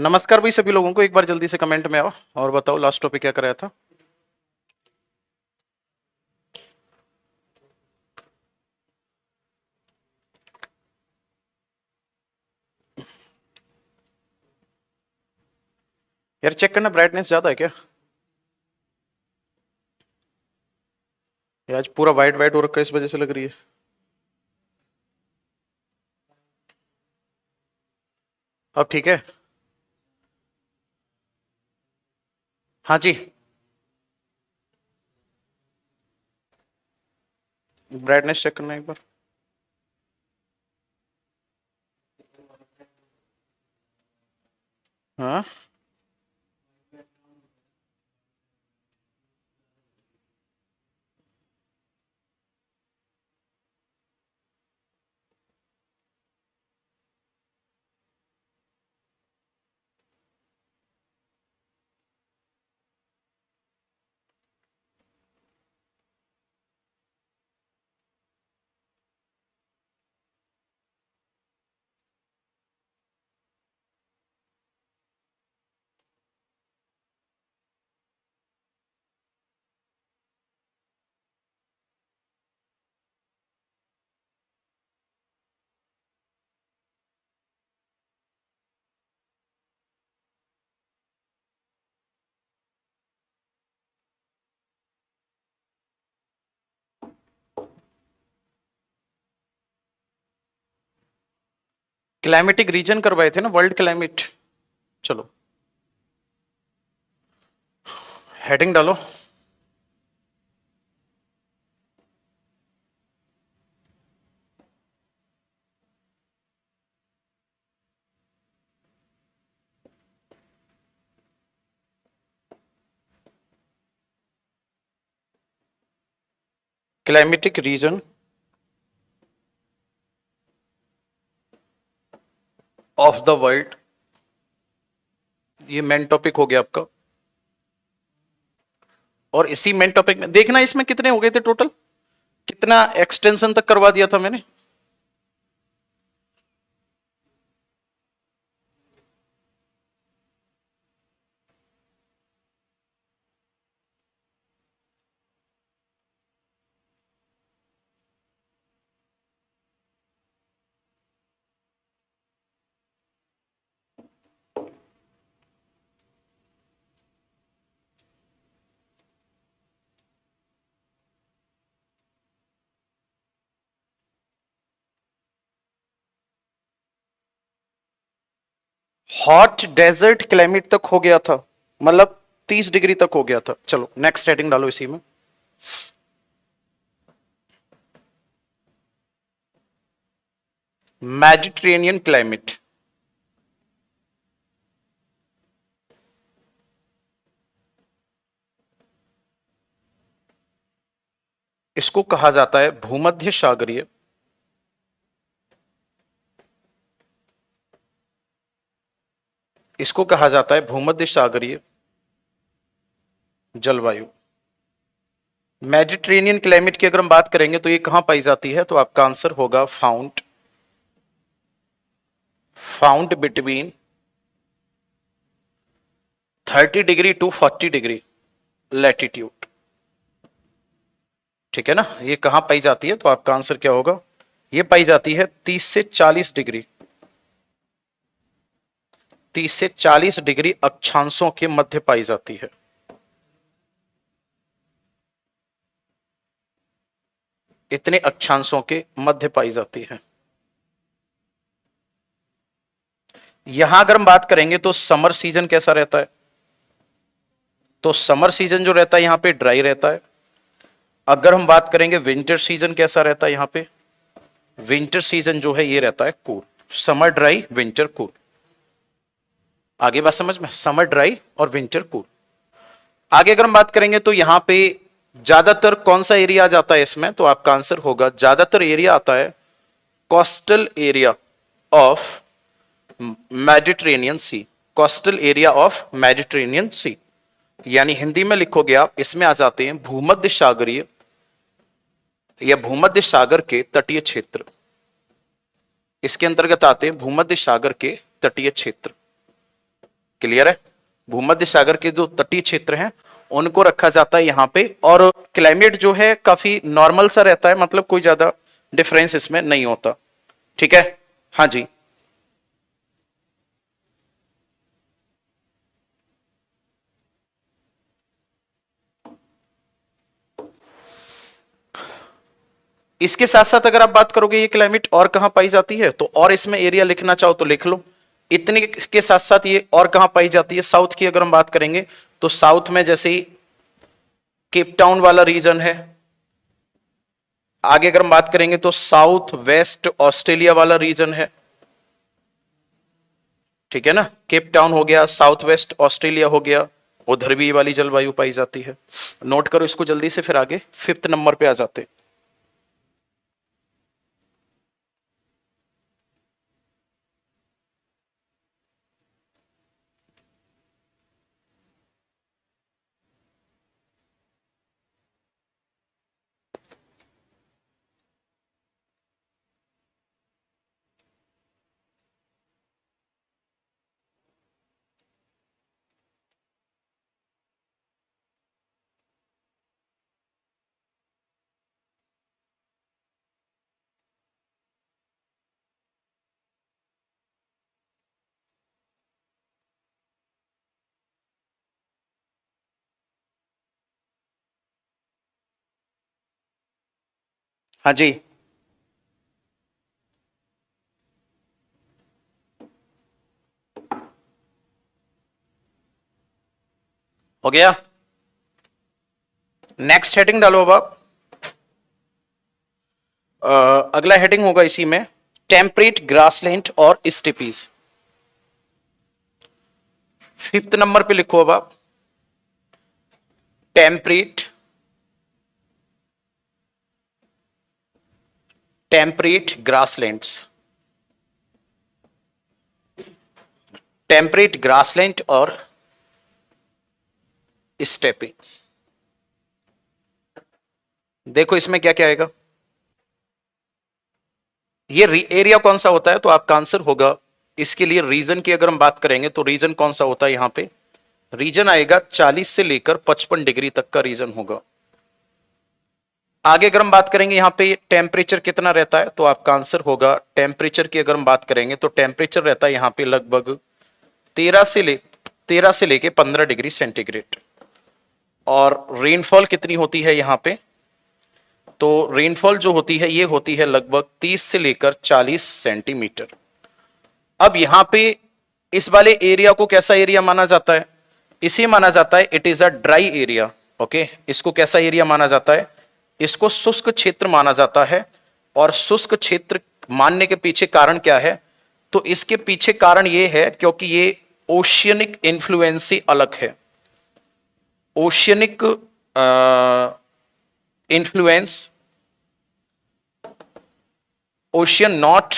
नमस्कार भाई सभी लोगों को। एक बार जल्दी से कमेंट में आओ और बताओ लास्ट टॉपिक क्या कराया था। यार चेक करना, ब्राइटनेस ज्यादा है क्या? ये आज पूरा वाइट वाइट हो रखा है, इस वजह से लग रही है। अब ठीक है। हाँ जी, ब्राइटनेस चेक करना एक बार। हाँ, क्लाइमेटिक रीजन करवाए थे ना, वर्ल्ड क्लाइमेट। चलो हेडिंग डालो। Climatic reason of the world, ये मेन टॉपिक हो गया आपका। और इसी मेन टॉपिक में देखना, इसमें कितने हो गए थे टोटल, कितना एक्सटेंशन तक करवा दिया था मैंने। हॉट डेजर्ट क्लाइमेट तक हो गया था, मतलब 30 डिग्री तक हो गया था। चलो नेक्स्ट हेडिंग डालो इसी में। मेडिटेरेनियन क्लाइमेट, इसको कहा जाता है भूमध्य सागरीय इसको कहा जाता है भूमध्य सागरीय जलवायु। मेडिटेरेनियन क्लाइमेट की अगर हम बात करेंगे तो ये कहां पाई जाती है, तो आपका आंसर होगा found between 30 degree to 40 degree latitude. ठीक है ना, ये कहां पाई जाती है, तो आपका आंसर क्या होगा, ये पाई जाती है 30 से 40 डिग्री, 30 से 40 डिग्री अक्षांशों के मध्य पाई जाती है। इतने अक्षांशों के मध्य पाई जाती है। यहां अगर हम बात करेंगे तो समर सीजन कैसा रहता है, तो समर सीजन जो रहता है यहां पे ड्राई रहता है। अगर हम बात करेंगे विंटर सीजन कैसा रहता है, यहां पे विंटर सीजन जो है ये रहता है cool. Summer dry, winter cool. आगे बात समझ में, समर ड्राई और विंटर कूल। आगे अगर हम बात करेंगे तो यहां पे ज्यादातर कौन सा एरिया आ जाता है इसमें, तो आपका आंसर होगा ज्यादातर एरिया आता है coastal area of Mediterranean sea. Coastal area of Mediterranean sea, यानी हिंदी में लिखोगे आप, इसमें आ जाते हैं भूमध्य सागरीय या भूमध्य सागर के तटीय क्षेत्र। इसके अंतर्गत आते हैं भूमध्य सागर के तटीय क्षेत्र। क्लियर है? भूमध्य सागर के जो तटीय क्षेत्र हैं उनको रखा जाता है यहाँ पे, और क्लाइमेट जो है काफी नॉर्मल सा रहता है, मतलब कोई ज्यादा डिफरेंस इसमें नहीं होता। ठीक है? हाँ जी। इसके साथ साथ अगर आप बात करोगे ये क्लाइमेट और कहां पाई जाती है, तो और इसमें एरिया लिखना चाहो तो लिख लो। इतने के साथ साथ ये और कहां पाई जाती है, साउथ की अगर हम बात करेंगे तो साउथ में जैसे ही केप टाउन वाला रीजन है, आगे अगर हम बात करेंगे तो साउथ वेस्ट ऑस्ट्रेलिया वाला रीजन है। ठीक है ना? केप टाउन हो गया, साउथ वेस्ट ऑस्ट्रेलिया हो गया, उधर भी ये वाली जलवायु पाई जाती है। नोट करो इसको जल्दी से, फिर आगे 5th नंबर पे आ जाते। हाँ जी, हो गया। नेक्स्ट हेडिंग डालो अब आप। अगला हेडिंग होगा इसी में, टेम्परेट ग्रासलैंड और स्टेपीज। 5th नंबर पे लिखो अब आप, टेम्परेट ग्रासलैंड्स, टेम्परेट ग्रासलैंड और स्टेपिंग। देखो इसमें क्या क्या आएगा, ये एरिया कौन सा होता है, तो आपका आंसर होगा इसके लिए रीजन की अगर हम बात करेंगे तो रीजन कौन सा होता है, यहां पे रीजन आएगा 40 से लेकर 55 डिग्री तक का रीजन होगा। आगे अगर हम बात करेंगे यहाँ पे टेम्परेचर कितना रहता है, तो आपका आंसर होगा, टेम्परेचर की अगर हम बात करेंगे तो टेम्परेचर रहता है यहाँ पे लगभग 13 से लेके 15 डिग्री सेंटीग्रेड। और रेनफॉल कितनी होती है यहाँ पे, तो रेनफॉल जो होती है ये होती है लगभग 30 से लेकर 40 सेंटीमीटर। अब यहाँ पे इस वाले एरिया को कैसा एरिया माना जाता है, इसे माना जाता है it is a dry area. Okay, इसको कैसा एरिया माना जाता है, इसको शुष्क क्षेत्र माना जाता है। और शुष्क क्षेत्र मानने के पीछे कारण क्या है, तो इसके पीछे कारण ये है क्योंकि ये ओशियनिक इन्फ्लुएंस से अलग है। Oceanic influence, ocean not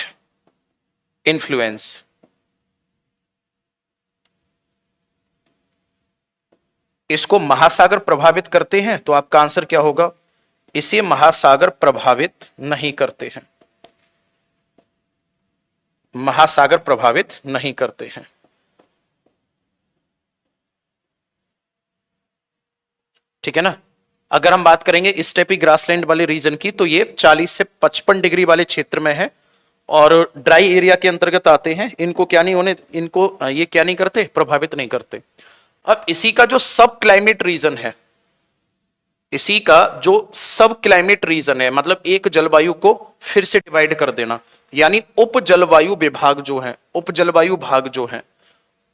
influence, इसको महासागर प्रभावित करते हैं, तो आपका आंसर क्या होगा, इसे महासागर प्रभावित नहीं करते हैं, महासागर प्रभावित नहीं करते हैं। ठीक है ना? अगर हम बात करेंगे स्टेपी ग्रासलैंड वाले रीजन की, तो ये 40 से 55 डिग्री वाले क्षेत्र में है और ड्राई एरिया के अंतर्गत आते हैं। इनको क्या नहीं होने, इनको ये क्या नहीं करते, प्रभावित नहीं करते। अब इसी का जो सब क्लाइमेट रीजन है, इसी का जो सब क्लाइमेट रीजन है, मतलब एक जलवायु को फिर से डिवाइड कर देना, यानी उप जलवायु विभाग जो है, उप जलवायु भाग जो है,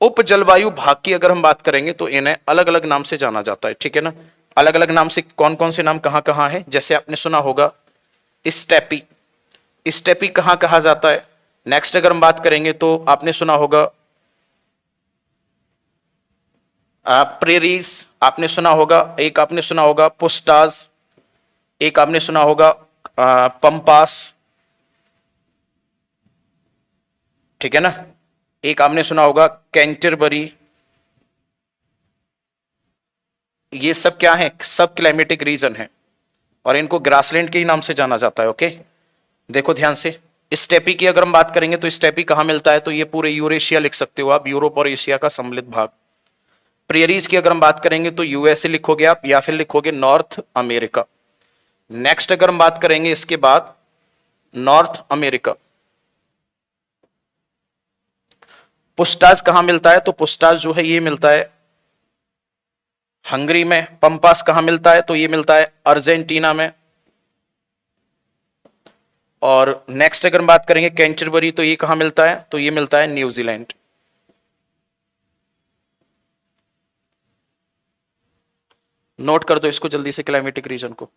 उप जलवायु भाग की अगर हम बात करेंगे तो इन्हें अलग अलग नाम से जाना जाता है। ठीक है ना? अलग अलग नाम से कौन कौन से नाम कहां कहां है, जैसे आपने सुना होगा स्टेपी, स्टेपी कहां कहा जाता है। नेक्स्ट अगर हम बात करेंगे तो आपने सुना होगा प्रेरीज, आपने सुना होगा, एक आपने सुना होगा पुस्टाज, एक आपने सुना होगा पंपास। ठीक है ना? एक आपने सुना होगा कैंटरबरी। ये सब क्या है, सब क्लाइमेटिक रीजन है और इनको ग्रासलैंड के ही नाम से जाना जाता है। ओके, देखो ध्यान से, स्टेपी की अगर हम बात करेंगे तो स्टेपी कहां मिलता है, तो ये पूरे यूरेशिया लिख सकते हो आप, यूरोप और एशिया का सम्मिलित भाग। प्रेरीज की अगर हम बात करेंगे तो यूएसए लिखोगे आप या फिर लिखोगे नॉर्थ अमेरिका। नेक्स्ट अगर हम बात करेंगे इसके बाद नॉर्थ अमेरिका, पुस्टास कहां मिलता है, तो पुस्टास जो है ये मिलता है हंगरी में। पंपास कहां मिलता है, तो ये मिलता है अर्जेंटीना में। और नेक्स्ट अगर हम बात करेंगे कैंटरबरी, तो ये कहां मिलता है, तो ये मिलता है न्यूजीलैंड। नोट कर दो इसको जल्दी से, क्लाइमेटिक रीजन को।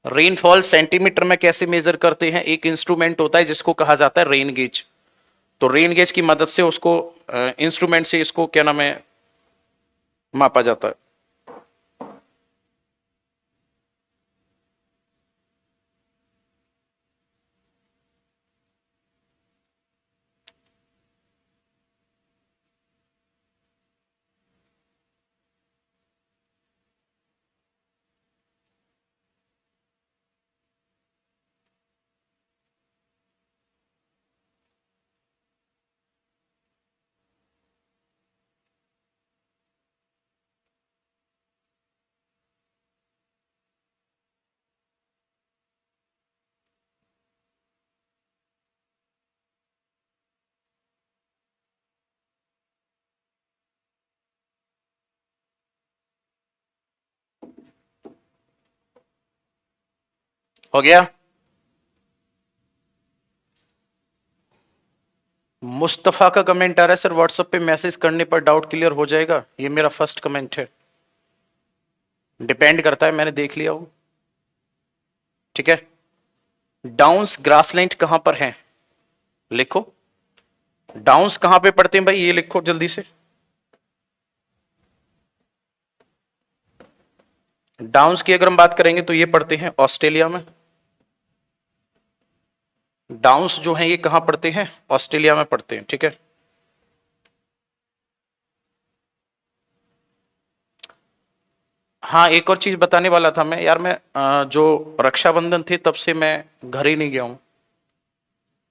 रेनफॉल सेंटीमीटर में कैसे मेजर करते हैं, एक इंस्ट्रूमेंट होता है जिसको कहा जाता है रेन गेज। तो रेन गेज की मदद से उसको इंस्ट्रूमेंट से इसको क्या नाम है मापा जाता है। हो गया। मुस्तफा का कमेंट आ रहा है, सर व्हाट्सएप पे मैसेज करने पर डाउट क्लियर हो जाएगा, ये मेरा फर्स्ट कमेंट है। डिपेंड करता है, मैंने देख लिया वो। ठीक है। डाउन्स ग्रासलैंड कहां पर है, लिखो। डाउन्स कहां पे पड़ते हैं भाई, ये लिखो जल्दी से। डाउन्स की अगर हम बात करेंगे तो ये पड़ते हैं ऑस्ट्रेलिया में। डाउन्स जो हैं ये कहां पड़ते हैं, ऑस्ट्रेलिया में पड़ते हैं। ठीक है। हाँ, एक और चीज बताने वाला था मैं यार, मैं जो रक्षाबंधन थे तब से मैं घर ही नहीं गया हूं,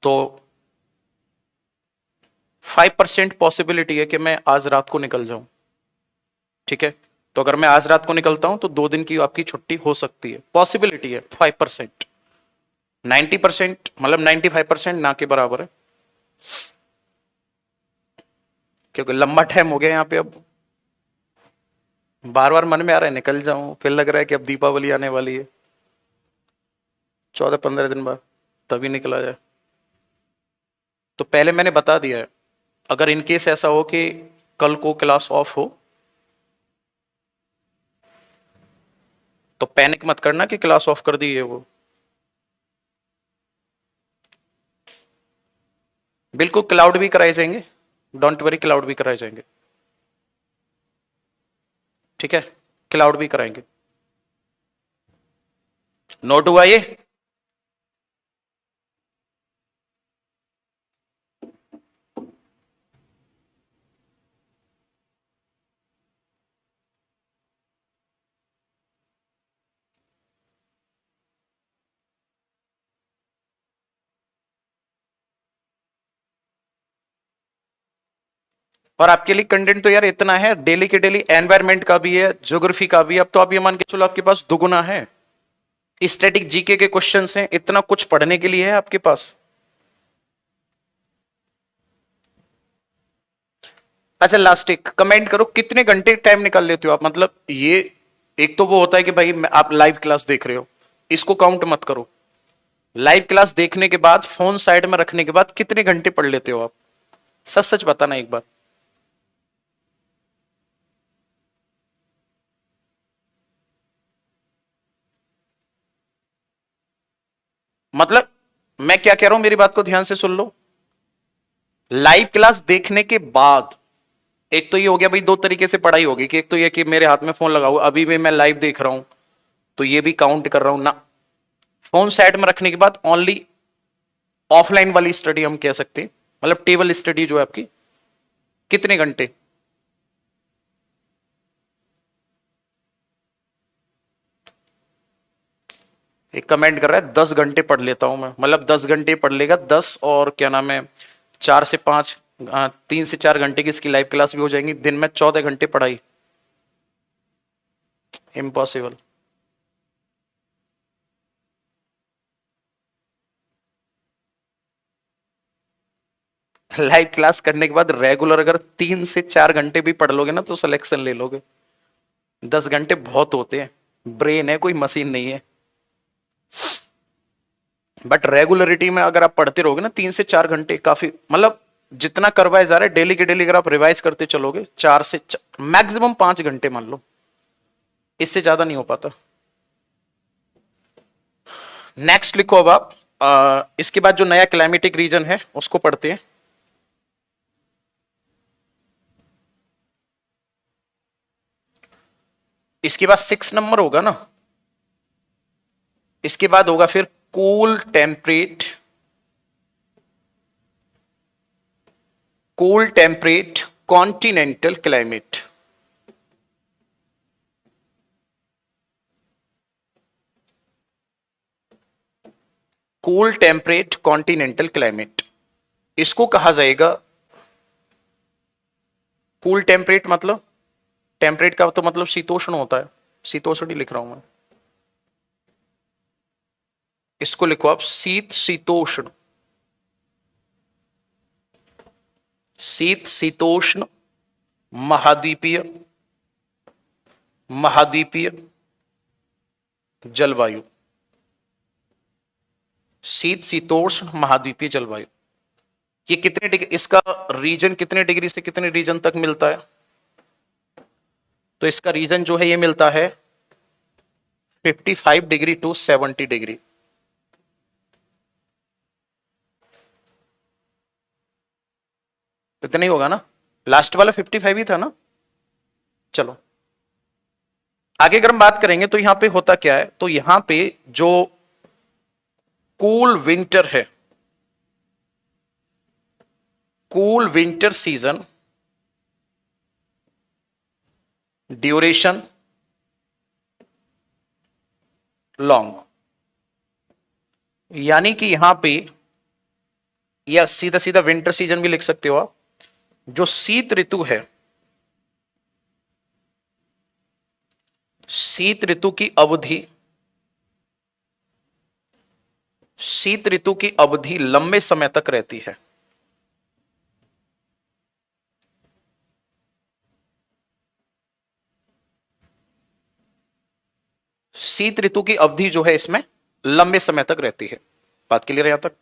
तो 5% पॉसिबिलिटी है कि मैं आज रात को निकल जाऊं। ठीक है। तो अगर मैं आज रात को निकलता हूं तो 2 दिन की आपकी छुट्टी हो सकती है, पॉसिबिलिटी है 5%। 90% मतलब 95% ना के बराबर है, क्योंकि लंबा टाइम हो गया यहाँ पे। अब बार बार मन में आ रहा है निकल जाऊं, फिर लग रहा है कि अब दीपावली आने वाली है 14-15 दिन बाद, तभी निकला जाए। तो पहले मैंने बता दिया है, अगर इनकेस ऐसा हो कि कल को क्लास ऑफ हो तो पैनिक मत करना कि क्लास ऑफ कर दी है वो। बिल्कुल क्लाउड भी कराए जाएंगे, डोंट वरी, क्लाउड भी कराए जाएंगे। ठीक है, क्लाउड भी कराएंगे। नोट हुआ ये। और आपके लिए कंटेंट तो यार इतना है, डेली के डेली एनवायरमेंट का भी है, ज्योग्राफी का भी है। अब तो आप ये मान के चलो आपके पास दुगुना है। स्टैटिक जीके के क्वेश्चंस हैं, इतना कुछ पढ़ने के लिए है आपके पास। अच्छा, लास्ट एक कमेंट करो, कितने घंटे टाइम निकाल लेते हो आप, मतलब ये एक तो वो होता है कि भाई आप लाइव क्लास देख रहे हो, इसको काउंट मत करो। लाइव क्लास देखने के बाद फोन साइड में रखने के बाद कितने घंटे पढ़ लेते हो आप, सच सच बताना एक बार। मतलब मैं क्या कह रहा हूं, मेरी बात को ध्यान से सुन लो। लाइव क्लास देखने के बाद, एक तो ये हो गया भाई, 2 तरीके से पढ़ाई होगी कि एक तो ये कि मेरे हाथ में फोन लगा हुआ अभी भी मैं लाइव देख रहा हूं, तो ये भी काउंट कर रहा हूं ना। फोन साइड में रखने के बाद ओनली ऑफलाइन वाली स्टडी हम कह सकते हैं, मतलब टेबल स्टडी जो है आपकी, कितने घंटे। एक कमेंट कर रहा है 10 घंटे पढ़ लेता हूं मैं, मतलब 10 घंटे पढ़ लेगा, 10 और क्या नाम है 4 से 5, 3 से 4 घंटे की इसकी लाइव क्लास भी हो जाएंगी, दिन में 14 घंटे पढ़ाई, इम्पॉसिबल। लाइव क्लास करने के बाद रेगुलर अगर 3 से 4 घंटे भी पढ़ लोगे ना तो सिलेक्शन ले लोगे। 10 घंटे बहुत होते हैं, ब्रेन है कोई मशीन नहीं है। बट रेगुलरिटी में अगर आप पढ़ते रहोगे ना 3 से 4 घंटे काफी, मतलब जितना करवाए जा रहा है डेली के डेली अगर आप रिवाइज करते चलोगे 4 से मैक्सिमम 5 घंटे मान लो, इससे ज्यादा नहीं हो पाता। नेक्स्ट लिखो अब आप इसके बाद जो नया क्लाइमेटिक रीजन है उसको पढ़ते हैं। इसके बाद 6 नंबर होगा ना, इसके बाद होगा फिर cool temperate continental climate. Cool temperate continental climate इसको कहा जाएगा। कूल टेम्परेट मतलब, टेम्परेट का तो मतलब शीतोष्ण होता है, शीतोष्ण ही लिख रहा हूं मैं, इसको लिखो आप शीतोष्ण, शीतोष्ण महाद्वीपीय, महाद्वीपीय जलवायु, शीतोष्ण महाद्वीपीय जलवायु। ये कितने डिग्री, इसका रीजन कितने डिग्री से कितने रीजन तक मिलता है? तो इसका रीजन जो है ये मिलता है 55 डिग्री टू 70 डिग्री। इतना ही होगा ना, लास्ट वाला 55 ही था ना। चलो आगे अगर हम बात करेंगे तो यहां पे होता क्या है, तो यहां पे जो कूल विंटर है, cool winter season duration long, यानी कि यहां पे या सीधा सीधा विंटर सीजन भी लिख सकते हो आप। जो शीत ऋतु है, शीत ऋतु की अवधि, शीत ऋतु की अवधि लंबे समय तक रहती है। शीत ऋतु की अवधि जो है इसमें लंबे समय तक रहती है। बात क्लियर है यहां तक?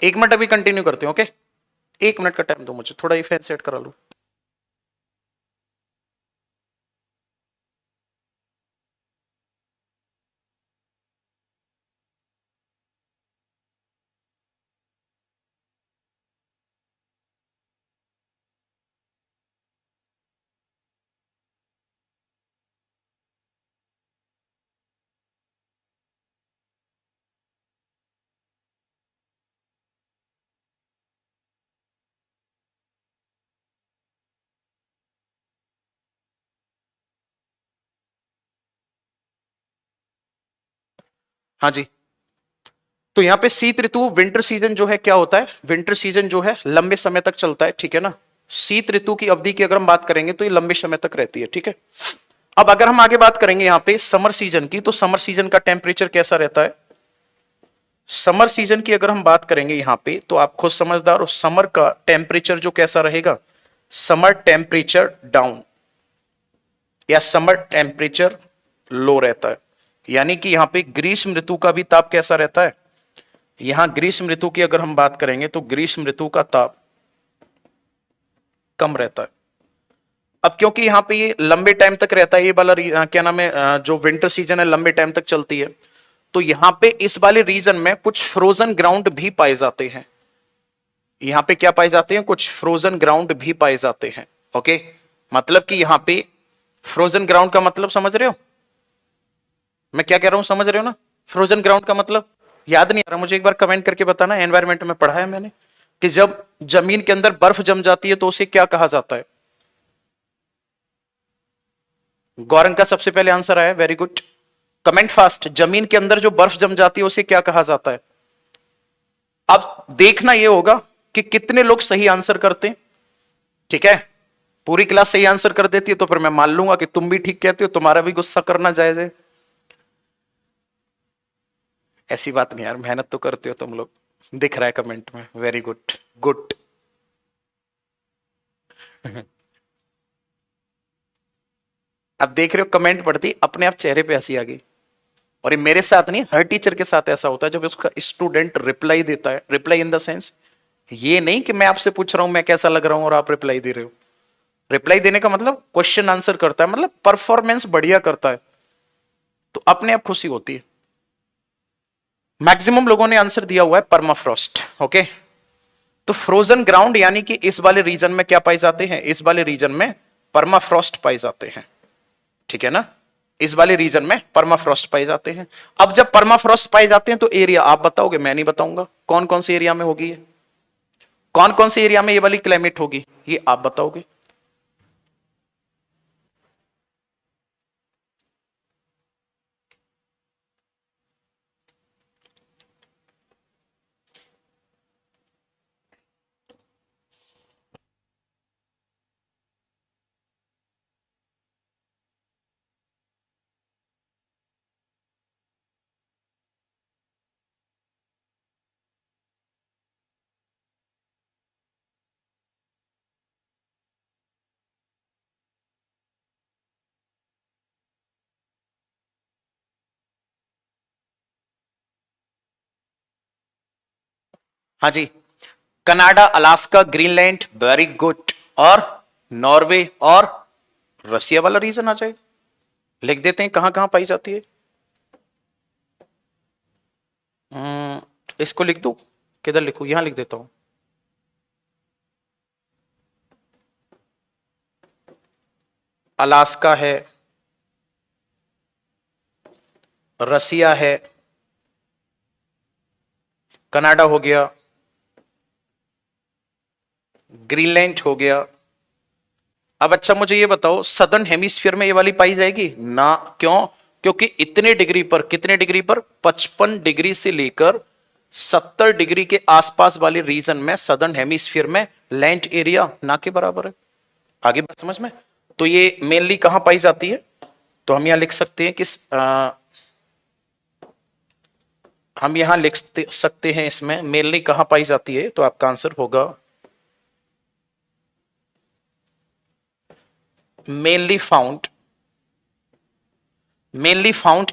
एक मिनट अभी कंटिन्यू करते हैं, ओके? 1 मिनट का टाइम दो मुझे, थोड़ा ही फैन सेट करा लूं। हाँ जी, तो यहां पे शीत ऋतु विंटर सीजन जो है क्या होता है, विंटर सीजन जो है लंबे समय तक चलता है, ठीक है ना। शीत ऋतु की अवधि की अगर हम बात करेंगे तो ये लंबे समय तक रहती है, ठीक है। अब अगर हम आगे बात करेंगे यहां पे समर सीजन की, तो समर सीजन का टेम्परेचर कैसा रहता है? समर सीजन की अगर हम बात करेंगे यहां पे तो आप खुद समझदार हो, समर का टेम्परेचर जो कैसा रहेगा, समर टेम्परेचर डाउन या समर टेम्परेचर लो रहता है। यानी कि यहां पे ग्रीष्म ऋतु का भी ताप कैसा रहता है? यहां ग्रीष्म ऋतु की अगर हम बात करेंगे तो ग्रीष्म ऋतु का ताप कम रहता है। अब क्योंकि यहां पे ये लंबे टाइम तक रहता है, ये वाला क्या नाम है, जो विंटर सीजन है लंबे टाइम तक चलती है, तो यहां पे इस वाले रीजन में कुछ फ्रोजन ग्राउंड भी पाए जाते हैं। यहां पे क्या पाए जाते हैं? कुछ फ्रोजन ग्राउंड भी पाए जाते हैं। ओके, मतलब कि यहां पे फ्रोजन ग्राउंड का मतलब समझ रहे हो? मैं क्या कह रहा हूं, समझ रहे हो ना? फ्रोजन ग्राउंड का मतलब याद नहीं आ रहा मुझे, एक बार कमेंट करके बताना। एनवायरमेंट में पढ़ा है मैंने कि जब जमीन के अंदर बर्फ जम जाती है तो उसे क्या कहा जाता है? गौरंग का सबसे पहले आंसर आया, वेरी गुड। Comment fast. जमीन के अंदर जो बर्फ जम जाती है उसे क्या कहा जाता है? अब देखना यह होगा कि कितने लोग सही आंसर करते हैं। ठीक है, पूरी क्लास सही आंसर कर देती है तो फिर मैं मान लूंगा कि तुम भी ठीक कहते हो, तुम्हारा भी गुस्सा करना जायज है। ऐसी बात नहीं यार, मेहनत तो करते हो तुम लोग, दिख रहा है कमेंट में। Very good, good. अब देख रहे हो कमेंट पढ़ती अपने आप चेहरे पे हंसी आ गई। और ये मेरे साथ नहीं, हर टीचर के साथ ऐसा होता है जब उसका स्टूडेंट रिप्लाई देता है। रिप्लाई इन द सेंस ये नहीं कि मैं आपसे पूछ रहा हूं मैं कैसा लग रहा हूं और आप रिप्लाई दे रहे हो। रिप्लाई देने का मतलब क्वेश्चन आंसर करता है, मतलब परफॉर्मेंस बढ़िया करता है, तो अपने आप खुशी होती है। मैक्सिमम लोगों ने आंसर दिया हुआ है परमाफ्रॉस्ट। ओके, तो फ्रोजन ग्राउंड यानी कि इस वाले रीजन में क्या पाए जाते हैं? इस वाले रीजन में परमाफ्रॉस्ट पाए जाते हैं। ठीक है ना, इस वाले रीजन में परमाफ्रॉस्ट पाए जाते हैं। अब जब परमाफ्रॉस्ट पाए जाते हैं तो एरिया आप बताओगे, मैं नहीं बताऊंगा। कौन कौन से एरिया में होगी ये? कौन कौन से एरिया में ये वाली क्लाइमेट होगी ये आप बताओगे। हाँ जी, Canada, Alaska, Greenland, very good. और नॉर्वे और रसिया वाला रीजन आ जाएगा। लिख देते हैं कहां कहां पाई जाती है। इसको लिख दू, किधर लिखू? यहां लिख देता हूं। अलास्का है, रसिया है, कनाडा हो गया, ग्रीनलैंड हो गया। अब अच्छा मुझे ये बताओ, सदर्न हेमिस्फीयर में ये वाली पाई जाएगी ना? क्यों? क्योंकि इतने डिग्री पर, कितने डिग्री पर? 55 डिग्री से लेकर 70 डिग्री के आसपास वाले रीजन में, सदर्न हेमिस्फीयर में लैंड एरिया ना के बराबर है। आगे बात समझ में? तो ये मेनली कहां पाई जाती है? तो हम यहां लिख सकते हैं कि हम यहां लिख सकते हैं इसमें मेनली कहां पाई जाती है, तो आपका आंसर होगा mainly found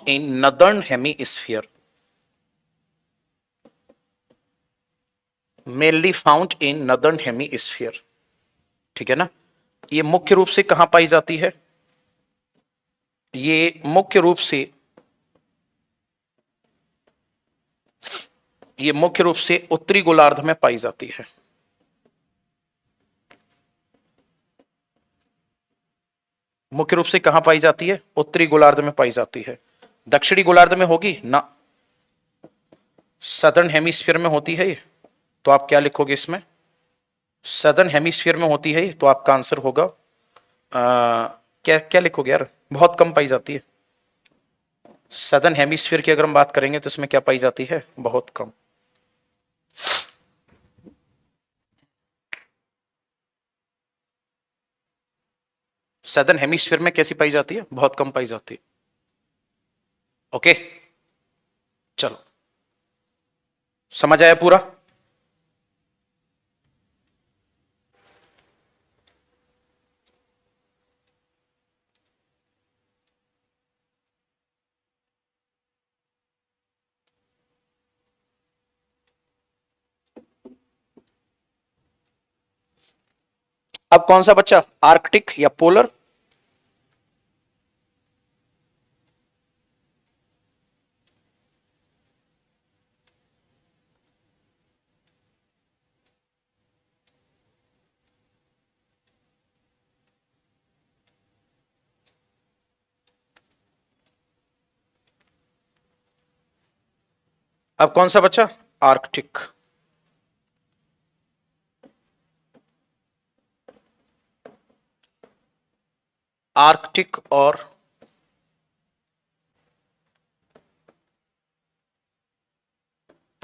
in northern hemisphere, mainly found in northern hemisphere। ठीक है ना, ये मुख्य रूप से कहां पाई जाती है? ये मुख्य रूप से उत्तरी गोलार्ध में पाई जाती है। मुख्य रूप से कहां पाई जाती है? उत्तरी गोलार्ध में पाई जाती है। दक्षिणी गोलार्ध में होगी ना, सदर्न हेमिस्फीयर में होती है ये। तो आप क्या लिखोगे इसमें? सदर्न हेमिस्फीयर में होती है ये, तो आपका आंसर होगा क्या क्या लिखोगे यार? बहुत कम पाई जाती है। सदर्न हेमिस्फीयर की अगर हम बात करेंगे तो इसमें क्या पाई जाती है? बहुत कम। सदर्न हेमिस्फीयर में कैसी पाई जाती है? बहुत कम पाई जाती है। ओके, चलो, समझ आया पूरा? अब कौन सा बच्चा? आर्कटिक या पोलर? अब कौन सा बचा? आर्कटिक। आर्कटिक और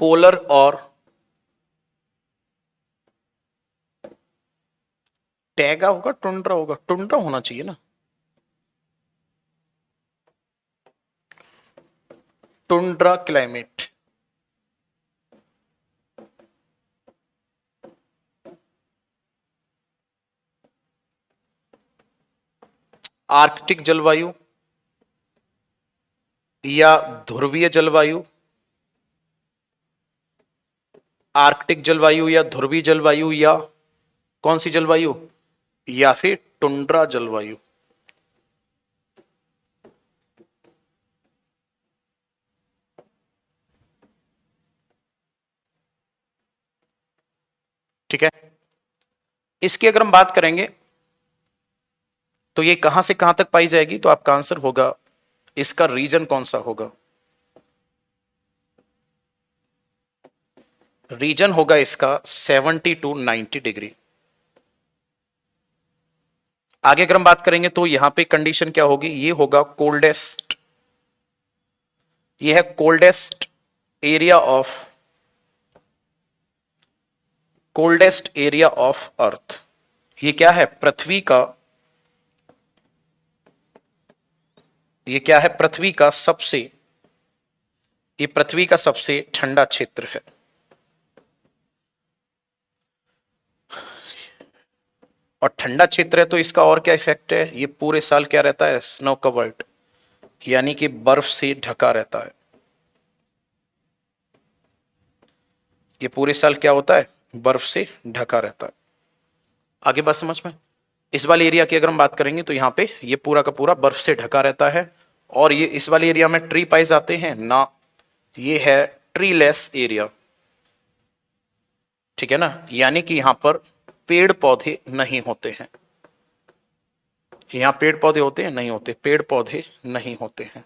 पोलर और टैगा होगा, टुंड्रा होगा, टुंड्रा होना चाहिए ना, टुंड्रा क्लाइमेट। आर्कटिक जलवायु या ध्रुवीय जलवायु, आर्कटिक जलवायु या ध्रुवीय जलवायु या कौन सी जलवायु, या फिर टुंड्रा जलवायु। ठीक है, इसकी अगर हम बात करेंगे तो ये कहां से कहां तक पाई जाएगी, तो आपका आंसर होगा, इसका रीजन कौन सा होगा? रीजन होगा इसका 70 टू 90 डिग्री। आगे अगर हम बात करेंगे तो यहां पे कंडीशन क्या होगी, ये होगा कोल्डेस्ट, ये है coldest area of, coldest area of earth. ये क्या है? पृथ्वी का, ये क्या है? पृथ्वी का सबसे, ये पृथ्वी का सबसे ठंडा क्षेत्र है। और ठंडा क्षेत्र है तो इसका और क्या इफेक्ट है, ये पूरे साल क्या रहता है? स्नो कवर्ड, यानी कि बर्फ से ढका रहता है। ये पूरे साल क्या होता है? बर्फ से ढका रहता है। आगे बात समझ में? इस वाले एरिया की अगर हम बात करेंगे तो यहाँ पे ये पूरा का पूरा बर्फ से ढका रहता है। और ये इस वाले एरिया में ट्री पाए जाते हैं ना, ये है ट्रीलेस एरिया। ठीक है ना, यानी कि यहां पर पेड़ पौधे नहीं होते हैं। यहां पेड़ पौधे होते हैं? नहीं होते, पेड़ पौधे नहीं होते हैं।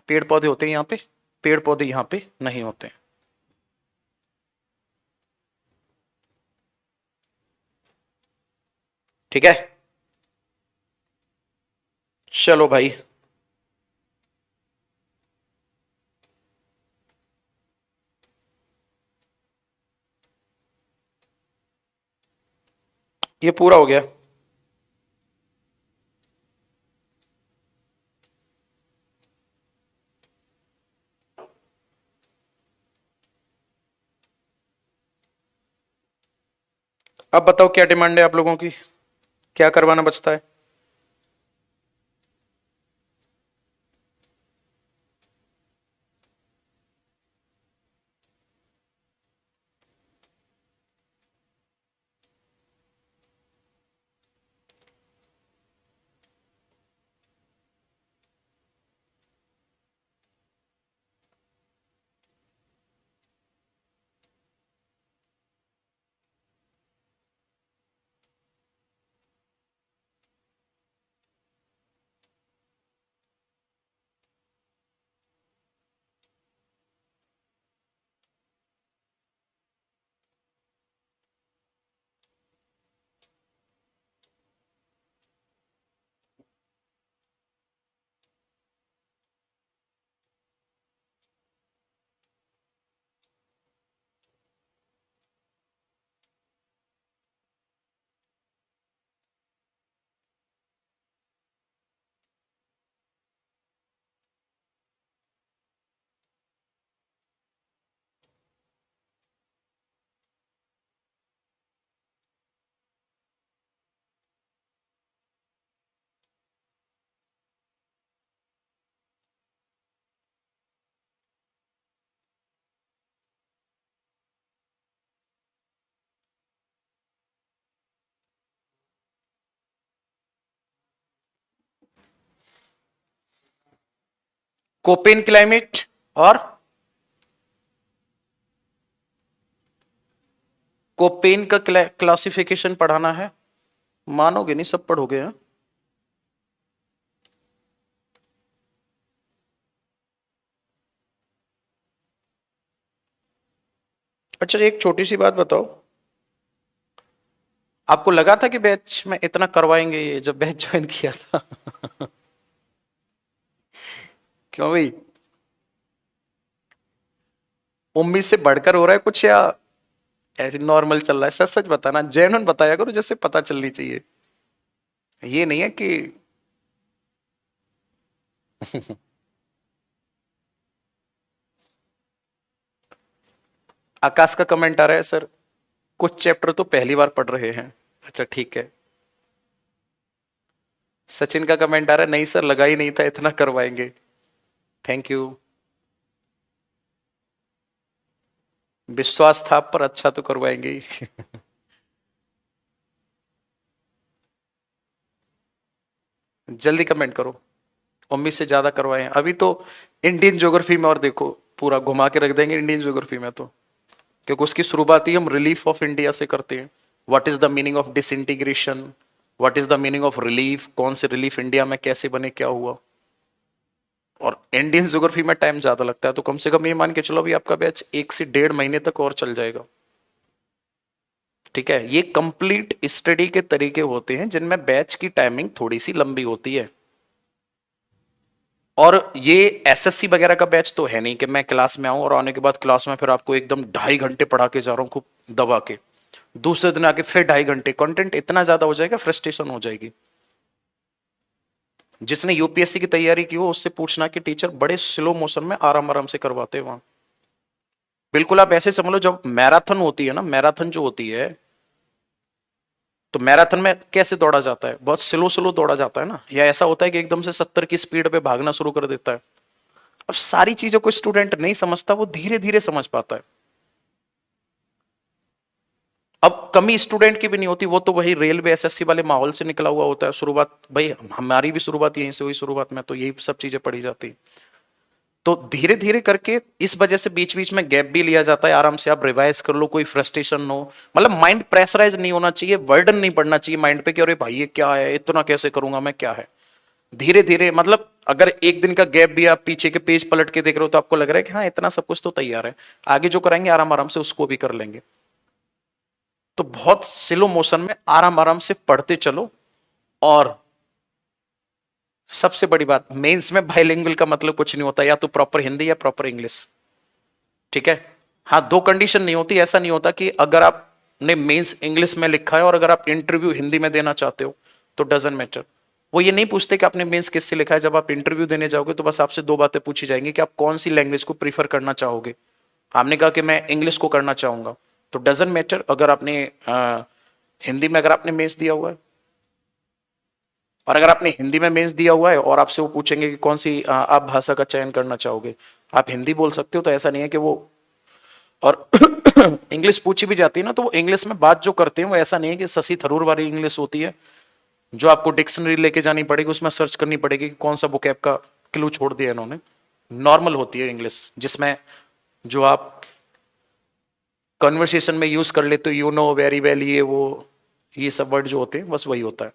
पेड़ पौधे होते हैं यहां पे, पेड़ पौधे यहां पे नहीं होते हैं। ठीक है, चलो भाई, ये पूरा हो गया। अब बताओ क्या डिमांड है आप लोगों की, क्या करवाना बचता है? कोपेन क्लाइमेट और कोपेन का क्लासिफिकेशन पढ़ाना है, मानोगे नहीं, सब पढ़ोगे हैं? अच्छा, एक छोटी सी बात बताओ, आपको लगा था कि बैच में इतना करवाएंगे ये जब बैच ज्वाइन किया था? क्यों भाई, उम्मीद से बढ़कर हो रहा है कुछ, या ऐसे नॉर्मल चल रहा है? सच सच बताना, जेन्युइन बताया करो, जैसे पता चलनी चाहिए। ये नहीं है कि आकाश का कमेंट आ रहा है, सर कुछ चैप्टर तो पहली बार पढ़ रहे हैं। अच्छा ठीक है। सचिन का कमेंट आ रहा है, नहीं सर लगा ही नहीं था इतना करवाएंगे। Thank you. विश्वास था पर अच्छा तो करवाएंगे ही। जल्दी कमेंट करो, उम्मीद से ज्यादा करवाएं अभी तो। इंडियन ज्योग्राफी में और देखो, पूरा घुमा के रख देंगे इंडियन ज्योग्राफी में तो, क्योंकि उसकी शुरुआत ही हम रिलीफ ऑफ इंडिया से करते हैं। What is the meaning of disintegration, what is the meaning of relief, कौन से रिलीफ इंडिया में कैसे बने, क्या हुआ। और इंडियन ज्योग्राफी में टाइम ज्यादा लगता है, तो कम से कम ये मान के चलो भी आपका बैच 1 से 1.5 महीने तक और चल जाएगा। ठीक है, ये कंप्लीट स्टडी के तरीके होते हैं जिनमें बैच की टाइमिंग थोड़ी सी लंबी होती है। और ये एसएससी वगैरह का बैच तो है नहीं कि मैं क्लास में आऊं और आने के बाद क्लास में फिर आपको एकदम 2.5 घंटे पढ़ा के जा रहा हूं खूब दबा के, दूसरे दिन आके फिर 2.5 घंटे। कंटेंट इतना ज्यादा हो जाएगा, फ्रस्ट्रेशन हो जाएगी। जिसने यूपीएससी की तैयारी की हो उससे पूछना कि टीचर बड़े स्लो मोशन में आराम आराम से करवाते हैं वहां। बिल्कुल आप ऐसे समझ लो, जब मैराथन होती है ना, मैराथन जो होती है, तो मैराथन में कैसे दौड़ा जाता है, बहुत स्लो स्लो दौड़ा जाता है ना, या ऐसा होता है कि एकदम से 70 की स्पीड पे भागना शुरू कर देता है। अब सारी चीजों को स्टूडेंट नहीं समझता, वो धीरे धीरे समझ पाता है। अब कमी स्टूडेंट की भी नहीं होती, वो तो वही रेलवे एसएससी वाले माहौल से निकला हुआ होता है। शुरुआत भाई हमारी भी शुरुआत यहीं से हुई, शुरुआत में तो यही सब चीजें पढ़ी जाती। तो धीरे धीरे करके इस वजह से बीच बीच में गैप भी लिया जाता है, आराम से आप रिवाइज कर लो, कोई फ्रस्ट्रेशन हो। मतलब माइंड प्रेशराइज नहीं होना चाहिए, वर्डन नहीं पड़ना चाहिए माइंड पे कि अरे भाई ये क्या है, इतना कैसे करूंगा मैं, क्या है। धीरे धीरे, मतलब अगर एक दिन का गैप भी आप पीछे के पेज पलट के देख रहे हो तो आपको लग रहा है कि हाँ इतना सब कुछ तो तैयार है, आगे जो कराएंगे आराम आराम से उसको भी कर लेंगे। तो बहुत स्लो मोशन में आराम आराम से पढ़ते चलो। और सबसे बड़ी बात, मेंस में बाइलिंगुअल का मतलब कुछ नहीं होता, या तो प्रॉपर हिंदी या प्रॉपर इंग्लिश। ठीक है, हाँ दो कंडीशन नहीं होती। ऐसा नहीं होता कि अगर आपने मेंस इंग्लिश में लिखा है और अगर आप इंटरव्यू हिंदी में देना चाहते हो तो डजंट मैटर। वो ये नहीं पूछते कि आपने मेंस किससे लिखा है। जब आप इंटरव्यू देने जाओगे तो बस आपसे दो बातें पूछी जाएंगी कि आप कौन सी लैंग्वेज को प्रीफर करना चाहोगे। आपने कहा कि मैं इंग्लिश को करना चाहूंगा, तो डजंट मैटर अगर आपने हिंदी में अगर आपने मेंस दिया हुआ है। और अगर आपने हिंदी में मेंस दिया हुआ है और आपसे वो पूछेंगे कि कौन सी आप भाषा का चयन करना चाहोगे, आप हिंदी बोल सकते हो। तो ऐसा नहीं है कि वो, और इंग्लिश पूछी भी जाती है ना तो वो इंग्लिश में बात जो करते हैं वो ऐसा नहीं है कि शशि थरूर वाली इंग्लिश होती है जो आपको डिक्शनरी लेके जानी पड़ेगी, उसमें सर्च करनी पड़ेगी कि कौन सा बुकैब का क्लू छोड़ दिया इन्होंने। नॉर्मल होती है इंग्लिश, जिसमें जो आप कन्वर्सेशन में यूज कर लेते हो, यू नो वेरी वेल, ये वो, ये सब वर्ड जो होते हैं बस वही होता है।